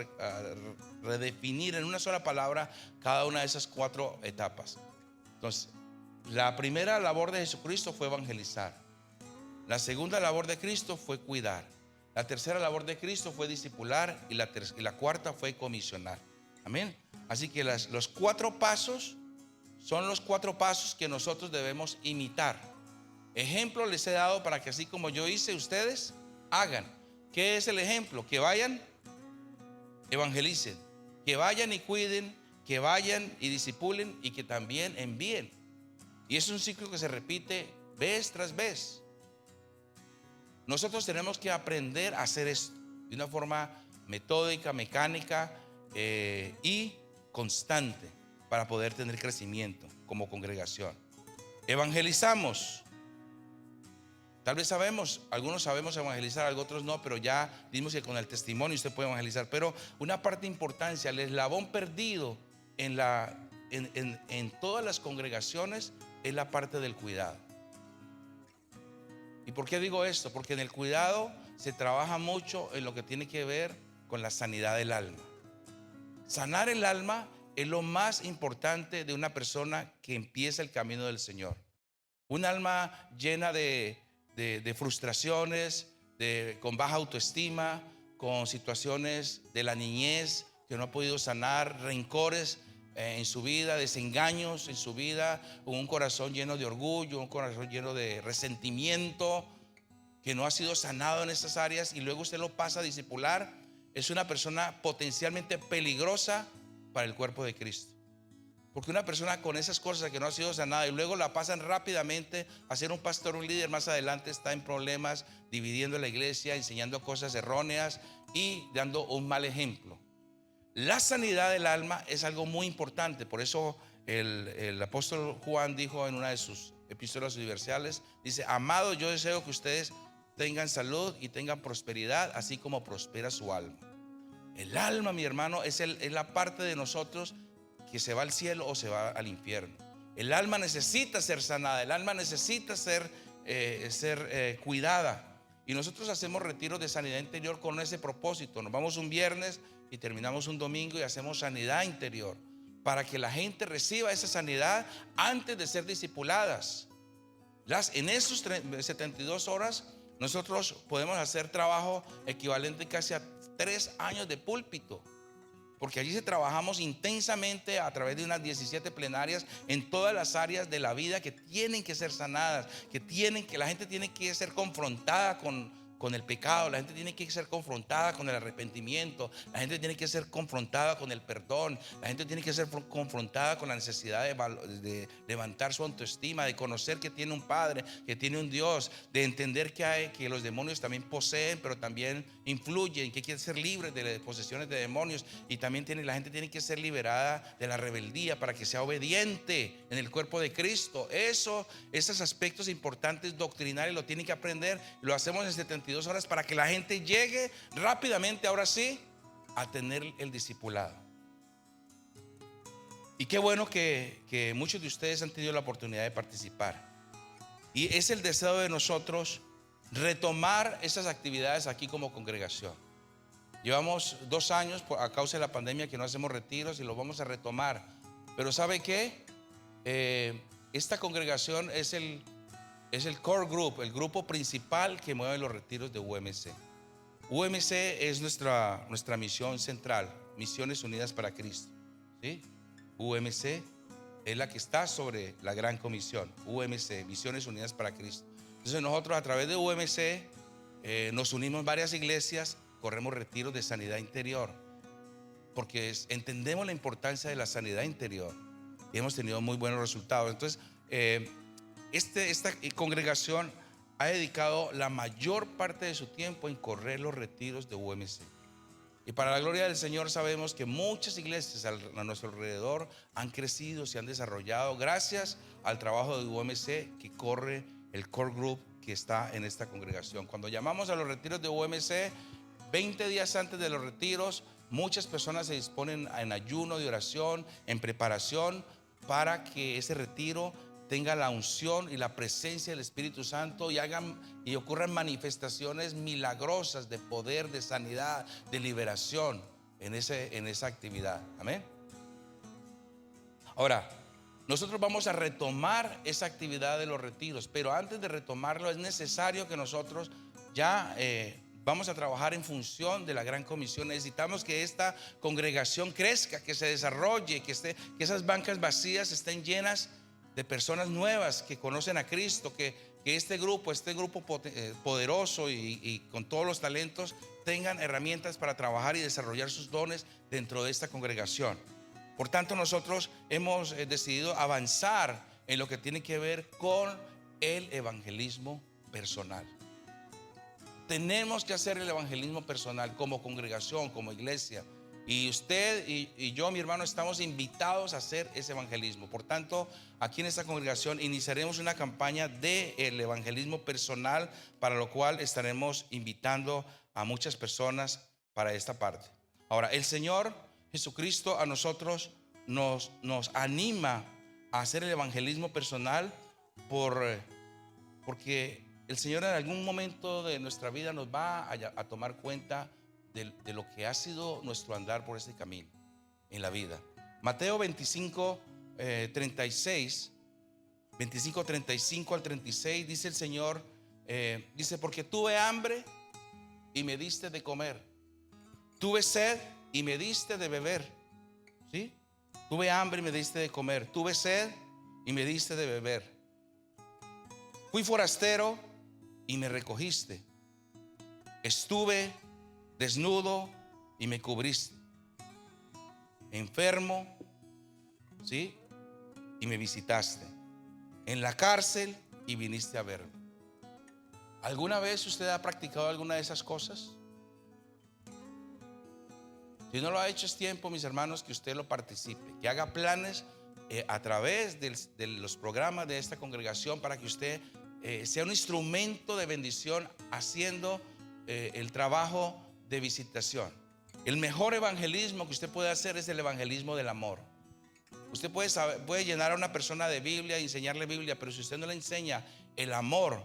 [SPEAKER 1] redefinir en una sola palabra cada una de esas 4 etapas. Entonces, la primera labor de Jesucristo fue evangelizar. La segunda labor de Cristo fue cuidar. La tercera labor de Cristo fue discipular. Y la cuarta fue comisionar. Amén. Así que los 4 pasos son los 4 pasos que nosotros debemos imitar. Ejemplo les he dado para que así como yo hice, ustedes hagan. ¿Qué es el ejemplo? Que vayan, evangelicen, que vayan y cuiden, que vayan y discipulen, y que también envíen. Y es un ciclo que se repite vez tras vez. Nosotros tenemos que aprender a hacer esto de una forma metódica, mecánica y constante para poder tener crecimiento como congregación. Evangelizamos. Tal vez algunos sabemos evangelizar, otros no, pero ya dimos que con el testimonio usted puede evangelizar. Pero una parte importante, el eslabón perdido en todas las congregaciones, es la parte del cuidado. ¿Y por qué digo esto? Porque en el cuidado se trabaja mucho en lo que tiene que ver con la sanidad del alma. Sanar el alma es lo más importante de una persona que empieza el camino del Señor. Un alma llena de frustraciones, con baja autoestima, con situaciones de la niñez que no ha podido sanar rencores en su vida, desengaños en su vida, un corazón lleno de orgullo, un corazón lleno de resentimiento, que no ha sido sanado en esas áreas, y luego usted lo pasa a discipular, es una persona potencialmente peligrosa para el cuerpo de Cristo. Porque una persona con esas cosas que no ha sido sanada y luego la pasan rápidamente a ser un pastor, un líder, más adelante está en problemas, dividiendo la iglesia, enseñando cosas erróneas y dando un mal ejemplo. La sanidad del alma es algo muy importante. Por eso el apóstol Juan dijo en una de sus epístolas universales, dice: amados, yo deseo que ustedes tengan salud y tengan prosperidad, así como prospera su alma. El alma, mi hermano, es la parte de nosotros que se va al cielo o se va al infierno. El alma necesita ser sanada, el alma necesita ser cuidada. Y nosotros hacemos retiros de sanidad interior con ese propósito. Nos vamos un viernes y terminamos un domingo y hacemos sanidad interior, para que la gente reciba esa sanidad antes de ser discipuladas. En esos 72 horas nosotros podemos hacer trabajo equivalente casi a 3 años de púlpito, porque allí trabajamos intensamente a través de unas 17 plenarias en todas las áreas de la vida que tienen que ser sanadas, que la gente tiene que ser confrontada con el pecado, la gente tiene que ser confrontada con el arrepentimiento, la gente tiene que ser confrontada con el perdón, la gente tiene que ser confrontada con la necesidad de levantar su autoestima, de conocer que tiene un Padre, que tiene un Dios, de entender que los demonios también poseen, pero también influyen, que quiere ser libre de posesiones de demonios, y también la gente tiene que ser liberada de la rebeldía para que sea obediente en el cuerpo de Cristo. Esos aspectos importantes doctrinales lo tienen que aprender. Lo hacemos en 72 horas para que la gente llegue rápidamente, ahora sí, a tener el discipulado. Y qué bueno que muchos de ustedes han tenido la oportunidad de participar. Y es el deseo de nosotros retomar esas actividades aquí como congregación. Llevamos 2 años a causa de la pandemia que no hacemos retiros y lo vamos a retomar. Pero ¿sabe qué? Esta congregación es el core group, el grupo principal que mueve los retiros de UMC. UMC es nuestra misión central, Misiones Unidas para Cristo, ¿sí? UMC es la que está sobre la Gran Comisión. UMC, Misiones Unidas para Cristo. Entonces nosotros a través de UMC nos unimos varias iglesias, corremos retiros de sanidad interior, porque entendemos la importancia de la sanidad interior y hemos tenido muy buenos resultados. Entonces esta congregación ha dedicado la mayor parte de su tiempo en correr los retiros de UMC. Y para la gloria del Señor sabemos que muchas iglesias a nuestro alrededor han crecido, se han desarrollado gracias al trabajo de UMC que corre el core group que está en esta congregación. Cuando llamamos a los retiros de UMC, 20 días antes de los retiros, muchas personas se disponen en ayuno de oración, en preparación para que ese retiro tenga la unción y la presencia del Espíritu Santo y ocurran manifestaciones milagrosas de poder, de sanidad, de liberación en esa actividad. Amén. Ahora, nosotros vamos a retomar esa actividad de los retiros, pero antes de retomarlo es necesario que nosotros ya vamos a trabajar en función de la Gran Comisión. Necesitamos que esta congregación crezca, que se desarrolle, que esas bancas vacías estén llenas de personas nuevas que conocen a Cristo, que este grupo poderoso y con todos los talentos tengan herramientas para trabajar y desarrollar sus dones dentro de esta congregación. Por tanto, nosotros hemos decidido avanzar en lo que tiene que ver con el evangelismo personal. Tenemos que hacer el evangelismo personal como congregación, como iglesia. Y usted y yo, mi hermano, estamos invitados a hacer ese evangelismo. Por tanto, aquí en esta congregación iniciaremos una campaña del evangelismo personal, para lo cual estaremos invitando a muchas personas para esta parte. Ahora, el Señor Jesucristo a nosotros nos anima a hacer el evangelismo personal porque el Señor en algún momento de nuestra vida nos va a tomar cuenta de lo que ha sido nuestro andar por este camino en la vida. Mateo 25, 35 al 36 dice el Señor, dice: porque tuve hambre y me diste de comer, tuve sed y me diste de beber. ¿Sí? Tuve hambre y me diste de comer. Tuve sed y me diste de beber. Fui forastero y me recogiste. Estuve desnudo y me cubriste. Enfermo, ¿sí? Y me visitaste. En la cárcel y viniste a verme. ¿Alguna vez usted ha practicado alguna de esas cosas? Si no lo ha hecho, es tiempo, mis hermanos, que usted lo participe, que haga planes a través de los programas de esta congregación para que usted sea un instrumento de bendición haciendo el trabajo de visitación. El mejor evangelismo que usted puede hacer es el evangelismo del amor. Usted puede llenar a una persona de Biblia, enseñarle Biblia, pero si usted no le enseña el amor,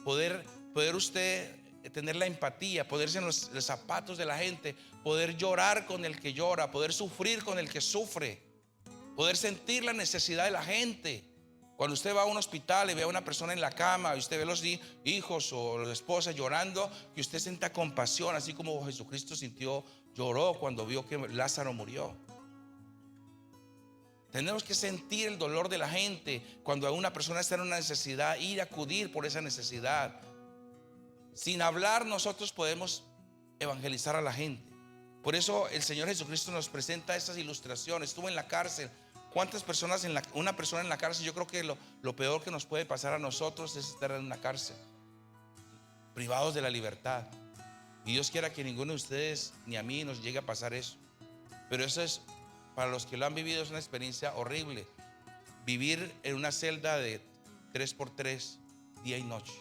[SPEAKER 1] poder usted tener la empatía, poderse en los zapatos de la gente, poder llorar con el que llora, poder sufrir con el que sufre, poder sentir la necesidad de la gente. Cuando usted va a un hospital y ve a una persona en la cama y usted ve a los hijos o la esposa llorando, que usted sienta compasión, así como Jesucristo lloró cuando vio que Lázaro murió. Tenemos que sentir el dolor de la gente cuando una persona está en una necesidad, ir a acudir por esa necesidad. Sin hablar, nosotros podemos evangelizar a la gente. Por eso el Señor Jesucristo nos presenta estas ilustraciones. Estuvo en la cárcel. ¿Cuántas personas una persona en la cárcel? Yo creo que lo peor que nos puede pasar a nosotros es estar en una cárcel, privados de la libertad. Y Dios quiera que ninguno de ustedes ni a mí nos llegue a pasar eso. Pero eso es, para los que lo han vivido, es una experiencia horrible. Vivir en una celda de 3x3, día y noche,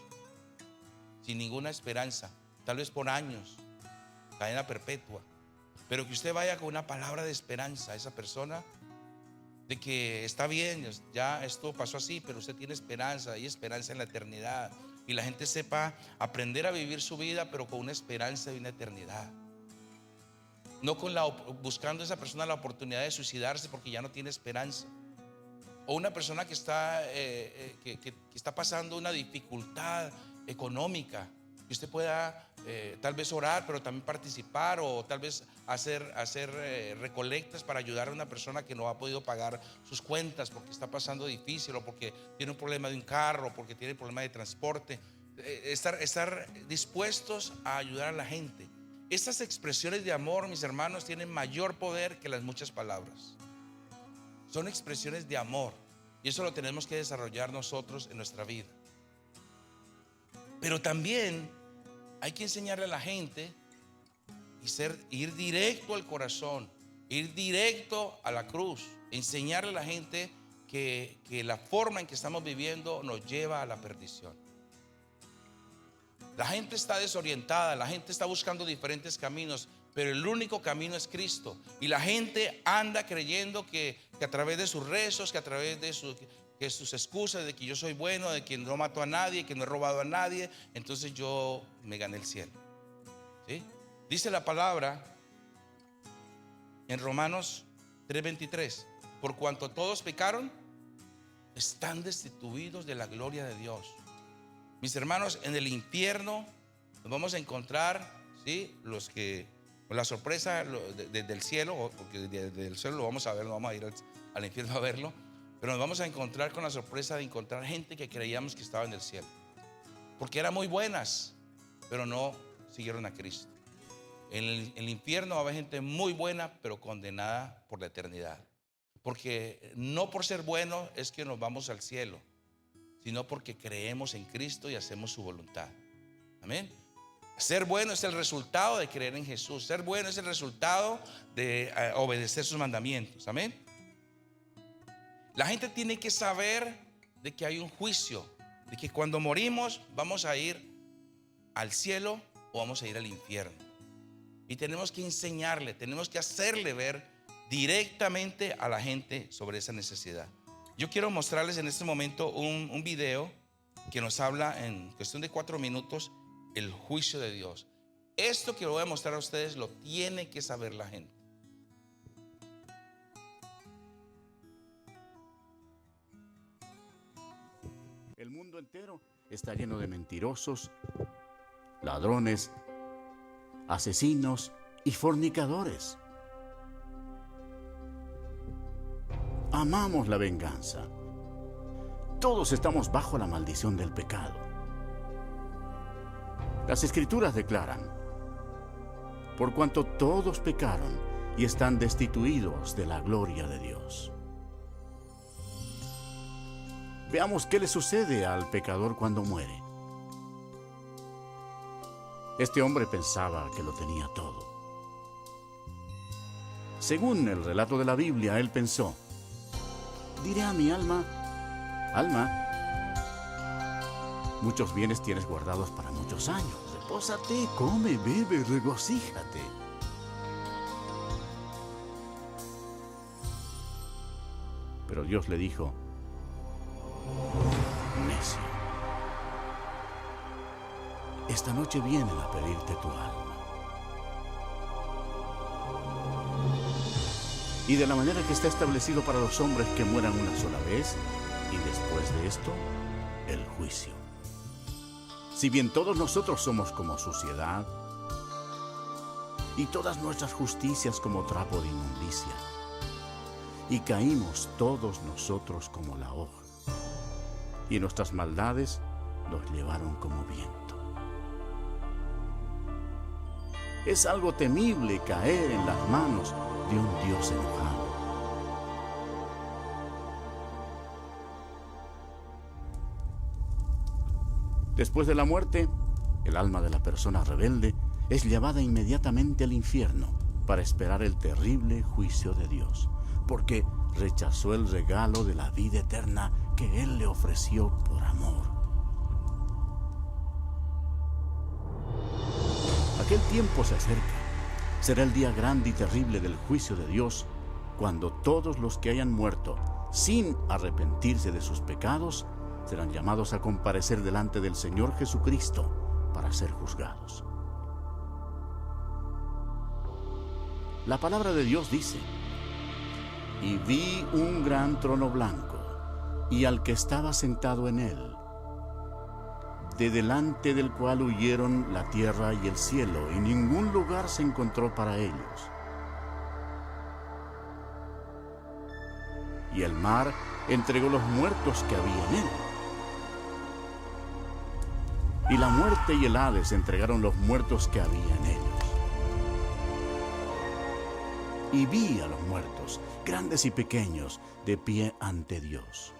[SPEAKER 1] sin ninguna esperanza, tal vez por años, cadena perpetua. Pero que usted vaya con una palabra de esperanza a esa persona, de que está bien, ya esto pasó así, pero usted tiene esperanza, hay esperanza en la eternidad. Y la gente sepa aprender a vivir su vida, pero con una esperanza de una eternidad. No buscando a esa persona la oportunidad de suicidarse porque ya no tiene esperanza. O una persona que está pasando una dificultad económica, que usted pueda tal vez orar, pero también participar, o tal vez hacer recolectas para ayudar a una persona que no ha podido pagar sus cuentas porque está pasando difícil, o porque tiene un problema de un carro, o porque tiene un problema de transporte. Estar dispuestos a ayudar a la gente. Estas expresiones de amor, mis hermanos, tienen mayor poder que las muchas palabras. Son expresiones de amor, y eso lo tenemos que desarrollar nosotros en nuestra vida. Pero también hay que enseñarle a la gente ir directo al corazón, ir directo a la cruz, enseñarle a la gente que la forma en que estamos viviendo nos lleva a la perdición. La gente está desorientada, la gente está buscando diferentes caminos, pero el único camino es Cristo. Y la gente anda creyendo que a través de sus rezos, que a través de sus excusas, de que yo soy bueno, de que no mato a nadie, que no he robado a nadie, entonces yo me gané el cielo. ¿Sí? Dice la palabra en Romanos 3:23: por cuanto todos pecaron, están destituidos de la gloria de Dios. Mis hermanos, en el infierno nos vamos a encontrar, ¿sí?, con la sorpresa del cielo, porque desde el cielo lo vamos a ver, no vamos a ir al infierno a verlo, pero nos vamos a encontrar con la sorpresa de encontrar gente que creíamos que estaba en el cielo, porque eran muy buenas, pero no siguieron a Cristo. En el infierno va a haber gente muy buena, pero condenada por la eternidad, porque no por ser bueno es que nos vamos al cielo, sino porque creemos en Cristo y hacemos su voluntad. Amén. Ser bueno es el resultado de creer en Jesús. Ser bueno es el resultado de obedecer sus mandamientos. Amén. La gente tiene que saber de que hay un juicio, de que cuando morimos vamos a ir al cielo o vamos a ir al infierno. Y tenemos que enseñarle, tenemos que hacerle ver directamente a la gente sobre esa necesidad. Yo quiero mostrarles en este momento un video que nos habla en cuestión de 4 minutos el juicio de Dios. Esto que voy a mostrar a ustedes lo tiene que saber la gente.
[SPEAKER 2] El mundo entero está lleno de mentirosos, ladrones, asesinos y fornicadores. Amamos la venganza. Todos estamos bajo la maldición del pecado. Las Escrituras declaran: por cuanto todos pecaron y están destituidos de la gloria de Dios. Veamos qué le sucede al pecador cuando muere. Este hombre pensaba que lo tenía todo. Según el relato de la Biblia, él pensó: diré a mi alma, alma, muchos bienes tienes guardados para muchos años. Repósate, come, bebe, regocíjate. Pero Dios le dijo: necio, esta noche vienen a pedirte tu alma. Y de la manera que está establecido para los hombres que mueran una sola vez, y después de esto, el juicio. Si bien todos nosotros somos como suciedad, y todas nuestras justicias como trapo de inmundicia, y caímos todos nosotros como la hoja, y nuestras maldades nos llevaron como viento. Es algo temible caer en las manos de un Dios enojado. Después de la muerte, el alma de la persona rebelde es llevada inmediatamente al infierno para esperar el terrible juicio de Dios, porque rechazó el regalo de la vida eterna que Él le ofreció por amor. Aquel tiempo se acerca. Será el día grande y terrible del juicio de Dios, cuando todos los que hayan muerto sin arrepentirse de sus pecados serán llamados a comparecer delante del Señor Jesucristo para ser juzgados. La palabra de Dios dice: y vi un gran trono blanco, y al que estaba sentado en él, de delante del cual huyeron la tierra y el cielo, y ningún lugar se encontró para ellos. Y el mar entregó los muertos que había en él. Y la muerte y el Hades entregaron los muertos que había en ellos. Y vi a los muertos, grandes y pequeños, de pie ante Dios.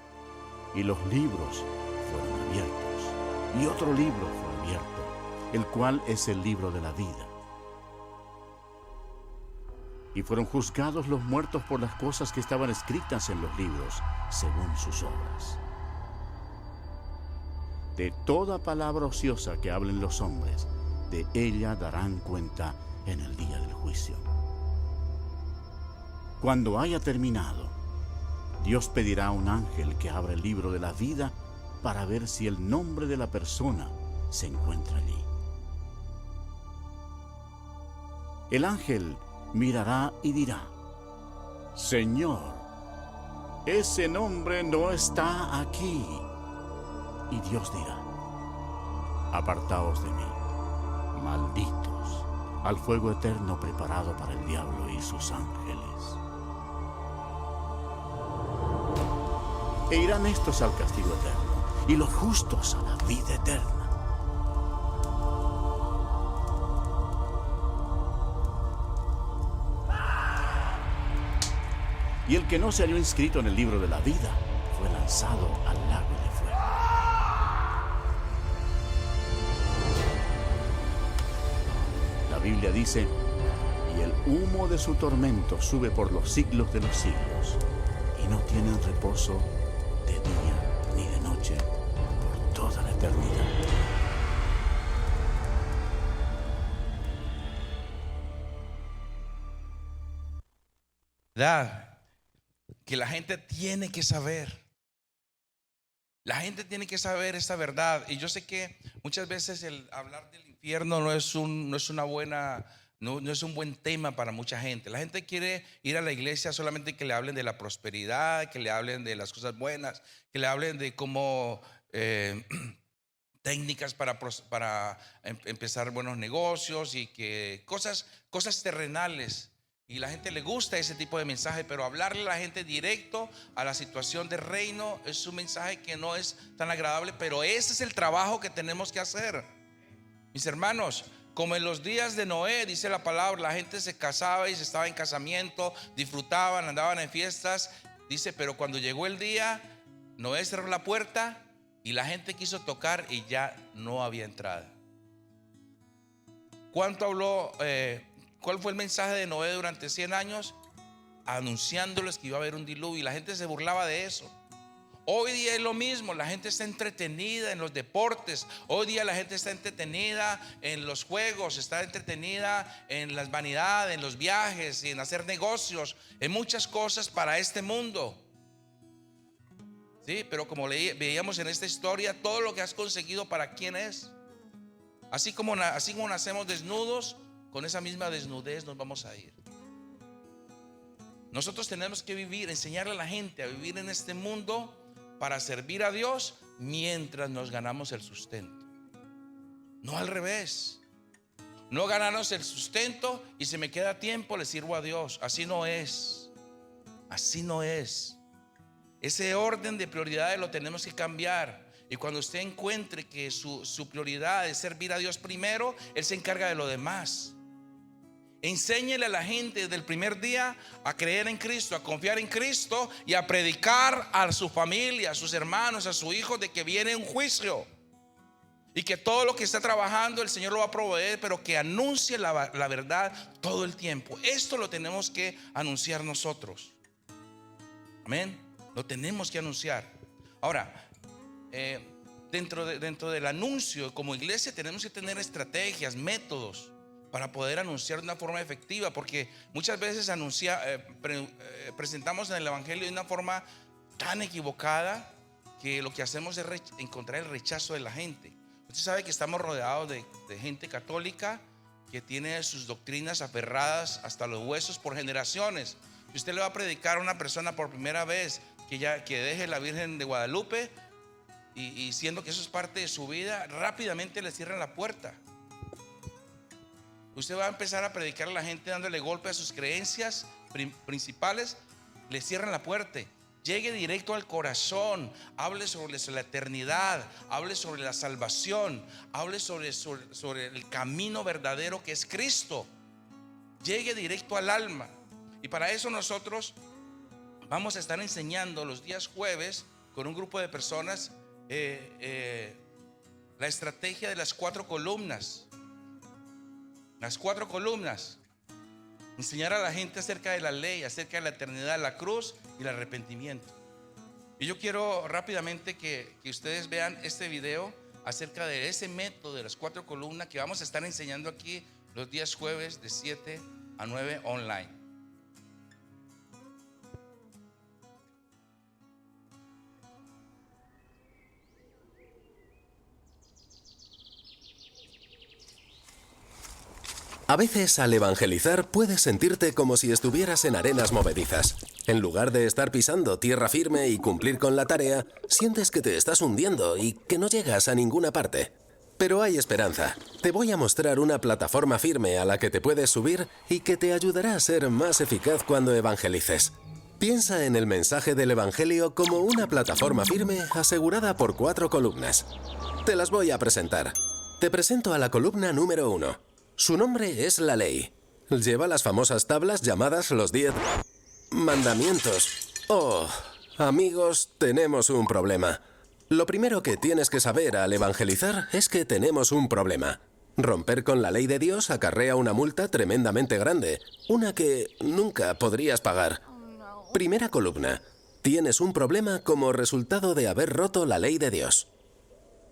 [SPEAKER 2] Y los libros fueron abiertos. Y otro libro fue abierto, el cual es el libro de la vida. Y fueron juzgados los muertos por las cosas que estaban escritas en los libros, según sus obras. De toda palabra ociosa que hablen los hombres, de ella darán cuenta en el día del juicio. Cuando haya terminado, Dios pedirá a un ángel que abra el libro de la vida para ver si el nombre de la persona se encuentra allí. El ángel mirará y dirá: Señor, ese nombre no está aquí. Y Dios dirá: apartaos de mí, malditos, al fuego eterno preparado para el diablo y sus ángeles. E irán estos al castigo eterno, y los justos a la vida eterna. Y el que no se halló inscrito en el libro de la vida fue lanzado al lago de fuego. La Biblia dice: y el humo de su tormento sube por los siglos de los siglos, y no tienen reposo de día ni de noche por toda la eternidad.
[SPEAKER 1] Que la gente tiene que saber. La gente tiene que saber esta verdad. Y yo sé que muchas veces el hablar del infierno no es un buen tema para mucha gente. La gente quiere ir a la iglesia solamente que le hablen de la prosperidad, que le hablen de las cosas buenas, que le hablen de cómo técnicas para empezar buenos negocios y que cosas terrenales. Y la gente le gusta ese tipo de mensaje, pero hablarle a la gente directo a la situación de reino es un mensaje que no es tan agradable, pero ese es el trabajo que tenemos que hacer. Mis hermanos, como en los días de Noé, dice la palabra, la gente se casaba y se estaba en casamiento, disfrutaban, andaban en fiestas. Dice, pero cuando llegó el día, Noé cerró la puerta y la gente quiso tocar y ya no había entrada. ¿Cuánto habló? ¿Cuál fue el mensaje de Noé durante 100 años? Anunciándoles que iba a haber un diluvio, y la gente se burlaba de eso. Hoy día es lo mismo, la gente está entretenida en los deportes, hoy día la gente está entretenida en los juegos, está entretenida en las vanidades, en los viajes y en hacer negocios, en muchas cosas para este mundo. Sí, pero como veíamos en esta historia, todo lo que has conseguido, ¿para quién es? Así como nacemos desnudos, con esa misma desnudez nos vamos a ir. Nosotros tenemos que vivir, enseñarle a la gente a vivir en este mundo para servir a Dios mientras nos ganamos el sustento. No al revés. No ganarnos el sustento y si me queda tiempo le sirvo a Dios. Así no es. Así no es. Ese orden de prioridades lo tenemos que cambiar. Y cuando usted encuentre que su prioridad es servir a Dios primero, Él se encarga de lo demás. Enséñele a la gente desde el primer día a creer en Cristo, a confiar en Cristo y a predicar a su familia, a sus hermanos, a sus hijos de que viene un juicio y que todo lo que está trabajando el Señor lo va a proveer, pero que anuncie la verdad todo el tiempo. Esto lo tenemos que anunciar nosotros. Amén. Lo tenemos que anunciar. Ahora, dentro del anuncio como iglesia tenemos que tener estrategias, métodos para poder anunciar de una forma efectiva, porque muchas veces presentamos en el evangelio de una forma tan equivocada que lo que hacemos es encontrar el rechazo de la gente. Usted sabe que estamos rodeados de gente católica que tiene sus doctrinas aferradas hasta los huesos por generaciones. Si usted le va a predicar a una persona por primera vez que deje la Virgen de Guadalupe y siendo que eso es parte de su vida, rápidamente le cierran la puerta. Usted va a empezar a predicar a la gente dándole golpe a sus creencias principales, le cierran la puerta. Llegue directo al corazón, hable sobre la eternidad, hable sobre la salvación, hable sobre el camino verdadero que es Cristo. Llegue directo al alma. Y para eso nosotros vamos a estar enseñando los días jueves con un grupo de personas la estrategia de las 4 columnas. Las 4 columnas. Enseñar a la gente acerca de la ley, acerca de la eternidad, la cruz y el arrepentimiento. Y yo quiero rápidamente que ustedes vean este video acerca de ese método de las 4 columnas que vamos a estar enseñando aquí los días jueves de 7 a 9 online.
[SPEAKER 3] A veces al evangelizar puedes sentirte como si estuvieras en arenas movedizas. En lugar de estar pisando tierra firme y cumplir con la tarea, sientes que te estás hundiendo y que no llegas a ninguna parte. Pero hay esperanza. Te voy a mostrar una plataforma firme a la que te puedes subir y que te ayudará a ser más eficaz cuando evangelices. Piensa en el mensaje del Evangelio como una plataforma firme asegurada por 4 columnas. Te las voy a presentar. Te presento a la columna número 1. Su nombre es la ley. Lleva las famosas tablas llamadas los 10 mandamientos. Oh, amigos, tenemos un problema. Lo primero que tienes que saber al evangelizar es que tenemos un problema. Romper con la ley de Dios acarrea una multa tremendamente grande, una que nunca podrías pagar. Primera columna. Tienes un problema como resultado de haber roto la ley de Dios.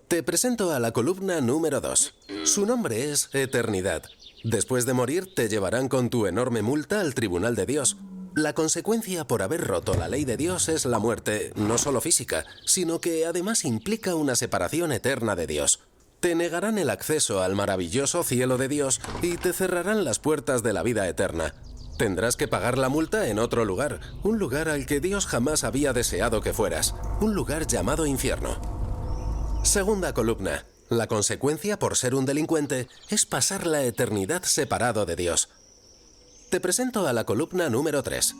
[SPEAKER 3] Te presento a la columna número 2. Su nombre es eternidad. Después de morir te llevarán con tu enorme multa al tribunal de Dios. La consecuencia por haber roto la ley de Dios es la muerte, no solo física, sino que además implica una separación eterna de Dios. Te negarán el acceso al maravilloso cielo de Dios y te cerrarán las puertas de la vida eterna. Tendrás que pagar la multa en otro lugar, un lugar al que Dios jamás había deseado que fueras, un lugar llamado infierno. Segunda columna. La consecuencia por ser un delincuente es pasar la eternidad separado de Dios. Te presento a la columna número 3.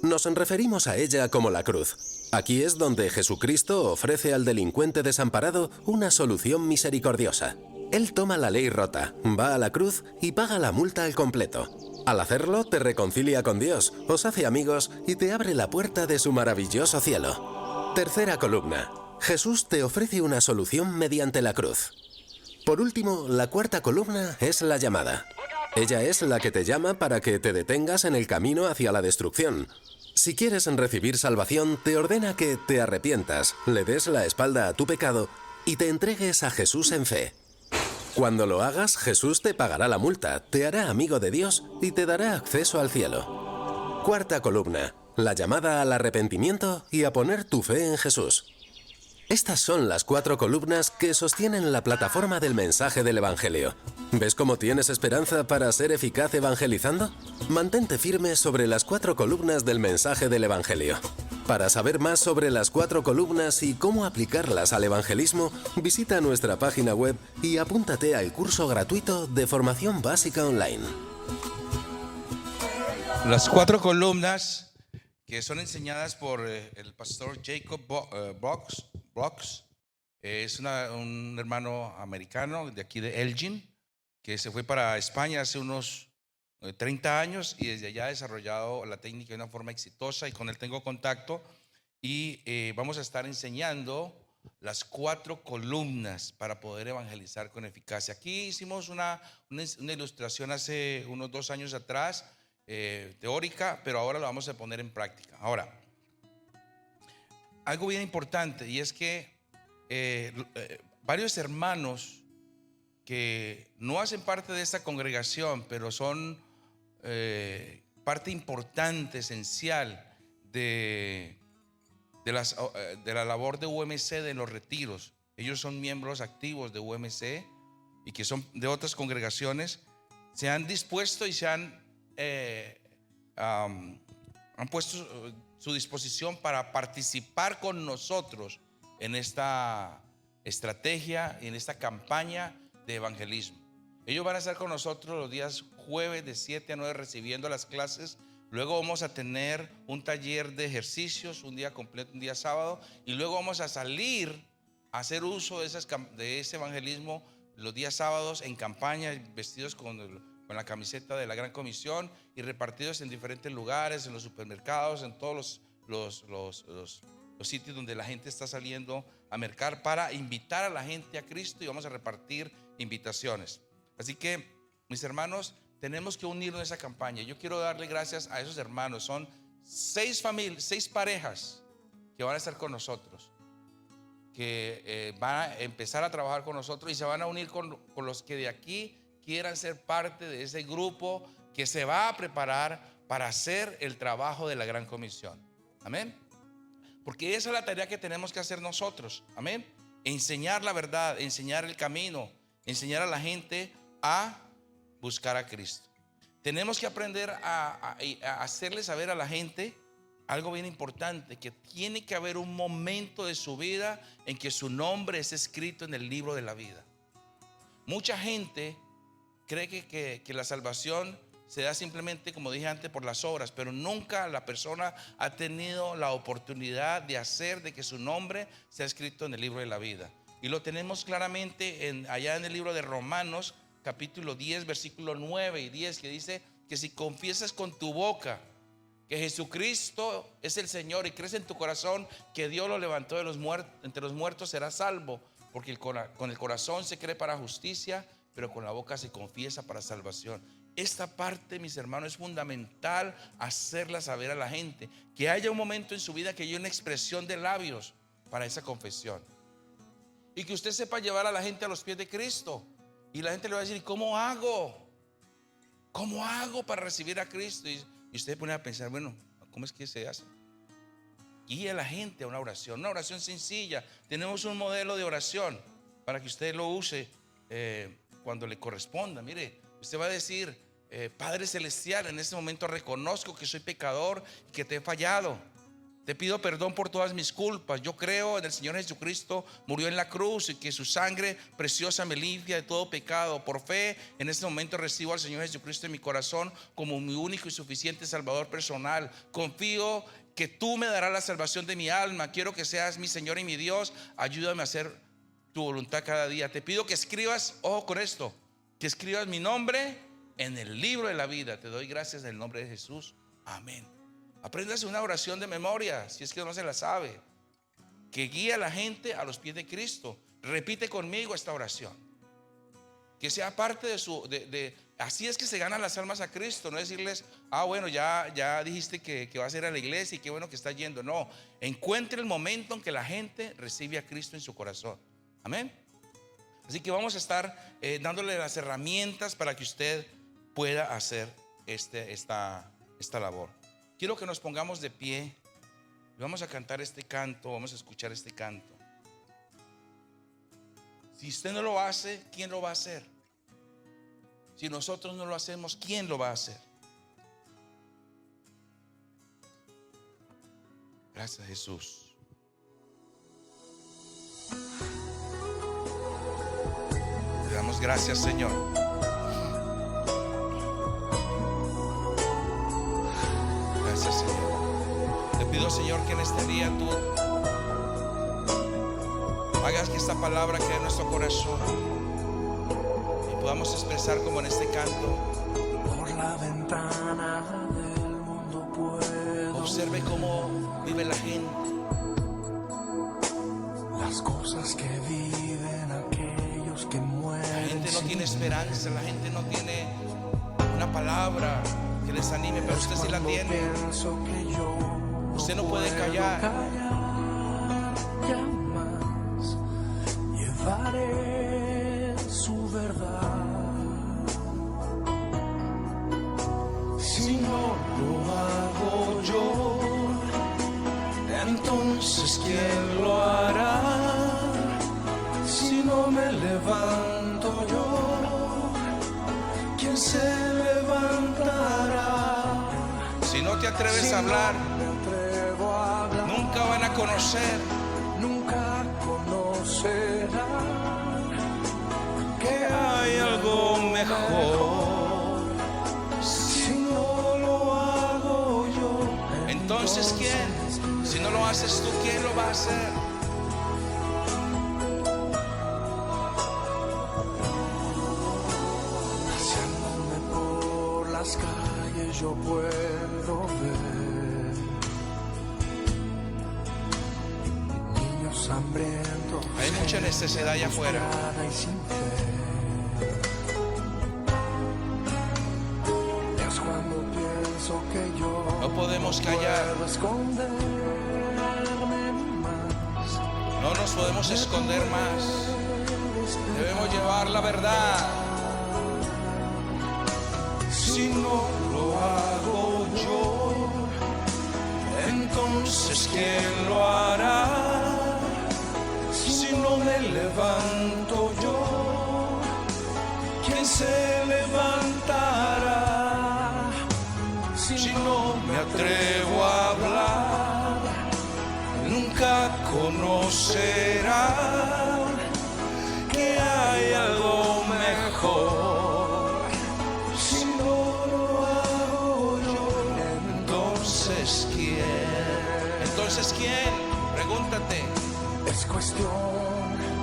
[SPEAKER 3] Nos referimos a ella como la cruz. Aquí es donde Jesucristo ofrece al delincuente desamparado una solución misericordiosa. Él toma la ley rota, va a la cruz y paga la multa al completo. Al hacerlo, te reconcilia con Dios, os hace amigos y te abre la puerta de su maravilloso cielo. Tercera columna. Jesús te ofrece una solución mediante la cruz. Por último, la cuarta columna es la llamada. Ella es la que te llama para que te detengas en el camino hacia la destrucción. Si quieres recibir salvación, te ordena que te arrepientas, le des la espalda a tu pecado y te entregues a Jesús en fe. Cuando lo hagas, Jesús te pagará la multa, te hará amigo de Dios y te dará acceso al cielo. Cuarta columna. La llamada al arrepentimiento y a poner tu fe en Jesús. Estas son las 4 columnas que sostienen la plataforma del mensaje del Evangelio. ¿Ves cómo tienes esperanza para ser eficaz evangelizando? Mantente firme sobre las 4 columnas del mensaje del Evangelio. Para saber más sobre las 4 columnas y cómo aplicarlas al evangelismo, visita nuestra página web y apúntate al curso gratuito de formación básica online.
[SPEAKER 1] Las 4 columnas que son enseñadas por el pastor Jacob Brooks, es un hermano americano de aquí de Elgin, que se fue para España hace unos 30 años y desde allá ha desarrollado la técnica de una forma exitosa y con él tengo contacto y vamos a estar enseñando las 4 columnas para poder evangelizar con eficacia. Aquí hicimos una ilustración hace unos 2 años atrás, teórica, pero ahora lo vamos a poner en práctica. Ahora, algo bien importante y es que varios hermanos que no hacen parte de esta congregación, pero son parte importante, esencial de la labor de UMC de los retiros. Ellos son miembros activos de UMC y que son de otras congregaciones. Se han dispuesto y han puesto su disposición para participar con nosotros en esta estrategia y en esta campaña de evangelismo. Ellos van a estar con nosotros los días jueves de 7 a 9 recibiendo las clases. Luego vamos a tener un taller de ejercicios, un día completo, un día sábado, y luego vamos a salir a hacer uso de ese evangelismo los días sábados en campaña, vestidos con la camiseta de la Gran Comisión y repartidos en diferentes lugares, en los supermercados, en todos los sitios donde la gente está saliendo a mercar para invitar a la gente a Cristo, y vamos a repartir invitaciones. Así que, mis hermanos, tenemos que unirnos a esa campaña. Yo quiero darle gracias a esos hermanos. Son 6 parejas que van a estar con nosotros, que van a empezar a trabajar con nosotros y se van a unir con los que de aquí quieran ser parte de ese grupo que se va a preparar para hacer el trabajo de la Gran Comisión. Amén. Porque esa es la tarea que tenemos que hacer nosotros. Amén. Enseñar la verdad, enseñar el camino, enseñar a la gente a buscar a Cristo. Tenemos que aprender a hacerle saber a la gente algo bien importante, que tiene que haber un momento de su vida en que su nombre es escrito en el libro de la vida. Mucha gente cree que la salvación se da simplemente, como dije antes, por las obras, pero nunca la persona ha tenido la oportunidad de hacer de que su nombre sea escrito en el libro de la vida. Y lo tenemos claramente allá en el libro de Romanos, capítulo 10, versículo 9 y 10, que dice que si confiesas con tu boca que Jesucristo es el Señor y crees en tu corazón que Dios lo levantó entre los muertos, serás salvo, porque con el corazón se cree para justicia, pero con la boca se confiesa para salvación. Esta parte, mis hermanos, es fundamental hacerla saber a la gente, que haya un momento en su vida que haya una expresión de labios para esa confesión, y que usted sepa llevar a la gente a los pies de Cristo. Y la gente le va a decir: ¿cómo hago? ¿Cómo hago para recibir a Cristo? Y usted pone a pensar: bueno, ¿cómo es que se hace? Guíe a la gente a una oración sencilla. Tenemos un modelo de oración para que usted lo use cuando le corresponda. Mire, usted va a decir: Padre Celestial, en este momento reconozco que soy pecador y que te he fallado. Te pido perdón por todas mis culpas. Yo creo en el Señor Jesucristo, murió en la cruz y que su sangre preciosa me limpia de todo pecado. Por fe, en este momento recibo al Señor Jesucristo en mi corazón como mi único y suficiente Salvador personal. Confío que tú me darás la salvación de mi alma. Quiero que seas mi Señor y mi Dios. Ayúdame a hacer tu voluntad cada día. Te pido que escribas, ojo con esto, que escribas mi nombre en el libro de la vida. Te doy gracias en el nombre de Jesús. Amén. Apréndase una oración de memoria, si es que no se la sabe, que guía a la gente a los pies de Cristo. Repite conmigo esta oración, que sea parte de así es que se ganan las almas a Cristo. No decirles, bueno, ya dijiste que vas a ir a la iglesia y qué bueno que estás yendo. No, encuentre el momento en que la gente recibe a Cristo en su corazón. Amén. Así que vamos a estar dándole las herramientas para que usted pueda hacer esta labor. Quiero que nos pongamos de pie. Vamos a cantar este canto, vamos a escuchar este canto. Si usted no lo hace, ¿quién lo va a hacer? Si nosotros no lo hacemos, ¿quién lo va a hacer? Gracias, Jesús. Te damos gracias, Señor. Gracias, Señor. Te pido, Señor, que en este día tú hagas que esta palabra quede en nuestro corazón y podamos expresar como en este canto.
[SPEAKER 4] Por la ventana del mundo puedo
[SPEAKER 1] Observe cómo vive la gente,
[SPEAKER 4] las cosas que viven aquellos que mueren.
[SPEAKER 1] la gente no tiene esperanza, la gente no tiene una palabra que les anime, pero usted sí la tiene. Usted no puede callar.
[SPEAKER 4] Jamás llevaré su verdad. Si no lo hago yo, entonces ¿quién lo hará? Si no me levanto yo, ¿quién se levantará?
[SPEAKER 1] Si no te atreves a hablar, nunca van a conocer.
[SPEAKER 4] Nunca conocerán que hay algo mejor. Si no lo hago yo,
[SPEAKER 1] Entonces, ¿quién? Si no lo haces tú, ¿quién lo va a hacer?
[SPEAKER 4] paseándome por las calles yo puedo ver niños hambrientos.
[SPEAKER 1] Hay mucha necesidad allá afuera.
[SPEAKER 4] Nada y sin fe. Es cuando pienso que yo
[SPEAKER 1] No podemos callar,
[SPEAKER 4] puedo esconderme más.
[SPEAKER 1] no nos podemos esconder más. Debemos llevar la verdad.
[SPEAKER 4] Si no lo hago yo, entonces ¿quién lo hará? Si no me levanto yo, ¿quién se levantará? Si no me atrevo a hablar, nunca conocerá que hay algo mejor. Si no lo hago yo, entonces ¿quién?
[SPEAKER 1] Entonces, ¿quién? Pregúntate.
[SPEAKER 4] Es cuestión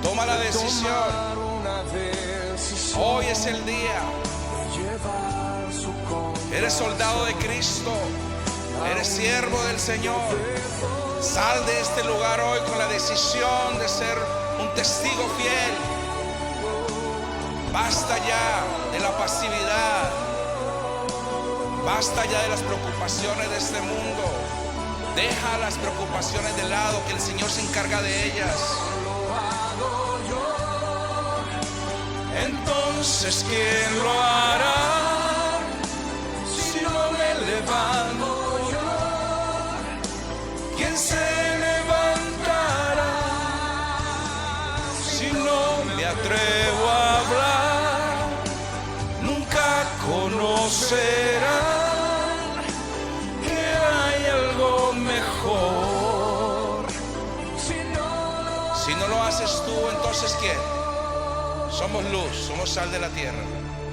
[SPEAKER 1] Toma la
[SPEAKER 4] de
[SPEAKER 1] decisión.
[SPEAKER 4] tomar una decisión.
[SPEAKER 1] Hoy es el día.
[SPEAKER 4] De llevar su contra.
[SPEAKER 1] Eres soldado de Cristo. Eres siervo del Señor. Sal de este lugar hoy con la decisión de ser un testigo fiel. Basta ya de la pasividad. Basta ya de las preocupaciones de este mundo. Deja las preocupaciones de lado, que el Señor se encarga de ellas.
[SPEAKER 4] Entonces ¿quién lo hará? Si no me levanto yo, ¿quién se levantará? Si no me atrevo a hablar, nunca conocerán que hay algo mejor.
[SPEAKER 1] Si no lo haces tú, entonces ¿quién? Somos luz, somos sal de la tierra.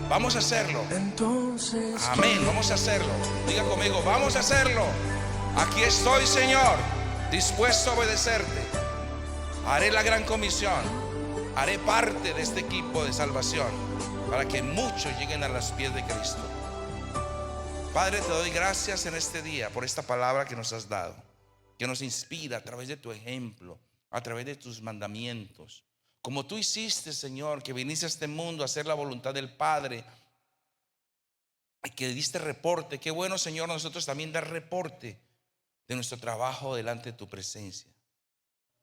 [SPEAKER 1] Vamos a hacerlo.
[SPEAKER 4] Entonces,
[SPEAKER 1] Amén, vamos a hacerlo. Diga conmigo, vamos a hacerlo. Aquí estoy, Señor, dispuesto a obedecerte. Haré la gran comisión. Haré parte de este equipo de salvación para que muchos lleguen a los pies de Cristo. Padre, te doy gracias en este día por esta palabra que nos has dado, que nos inspira a través de tu ejemplo, a través de tus mandamientos. Como tú hiciste, Señor, que viniste a este mundo a hacer la voluntad del Padre y que diste reporte. Qué bueno, Señor, nosotros también dar reporte de nuestro trabajo delante de tu presencia.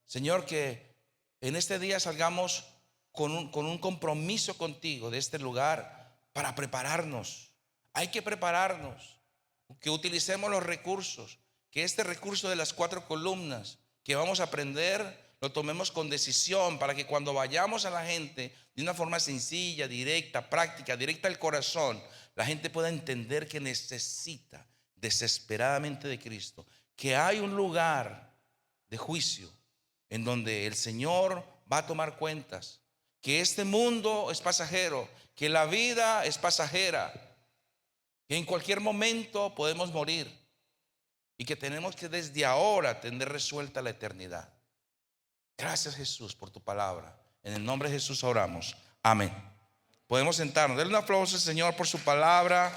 [SPEAKER 1] Señor, que en este día salgamos con un compromiso contigo de este lugar para prepararnos. Hay que prepararnos, que utilicemos los recursos, que este recurso de las 4 columnas que vamos a aprender lo tomemos con decisión, para que cuando vayamos a la gente de una forma sencilla, directa, práctica, directa al corazón, la gente pueda entender que necesita desesperadamente de Cristo, que hay un lugar de juicio en donde el Señor va a tomar cuentas, que este mundo es pasajero, que la vida es pasajera, que en cualquier momento podemos morir y que tenemos que desde ahora tener resuelta la eternidad. Gracias, Jesús, por tu palabra. En el nombre de Jesús oramos. Amén. Podemos sentarnos. Denle un aplauso al Señor por su palabra.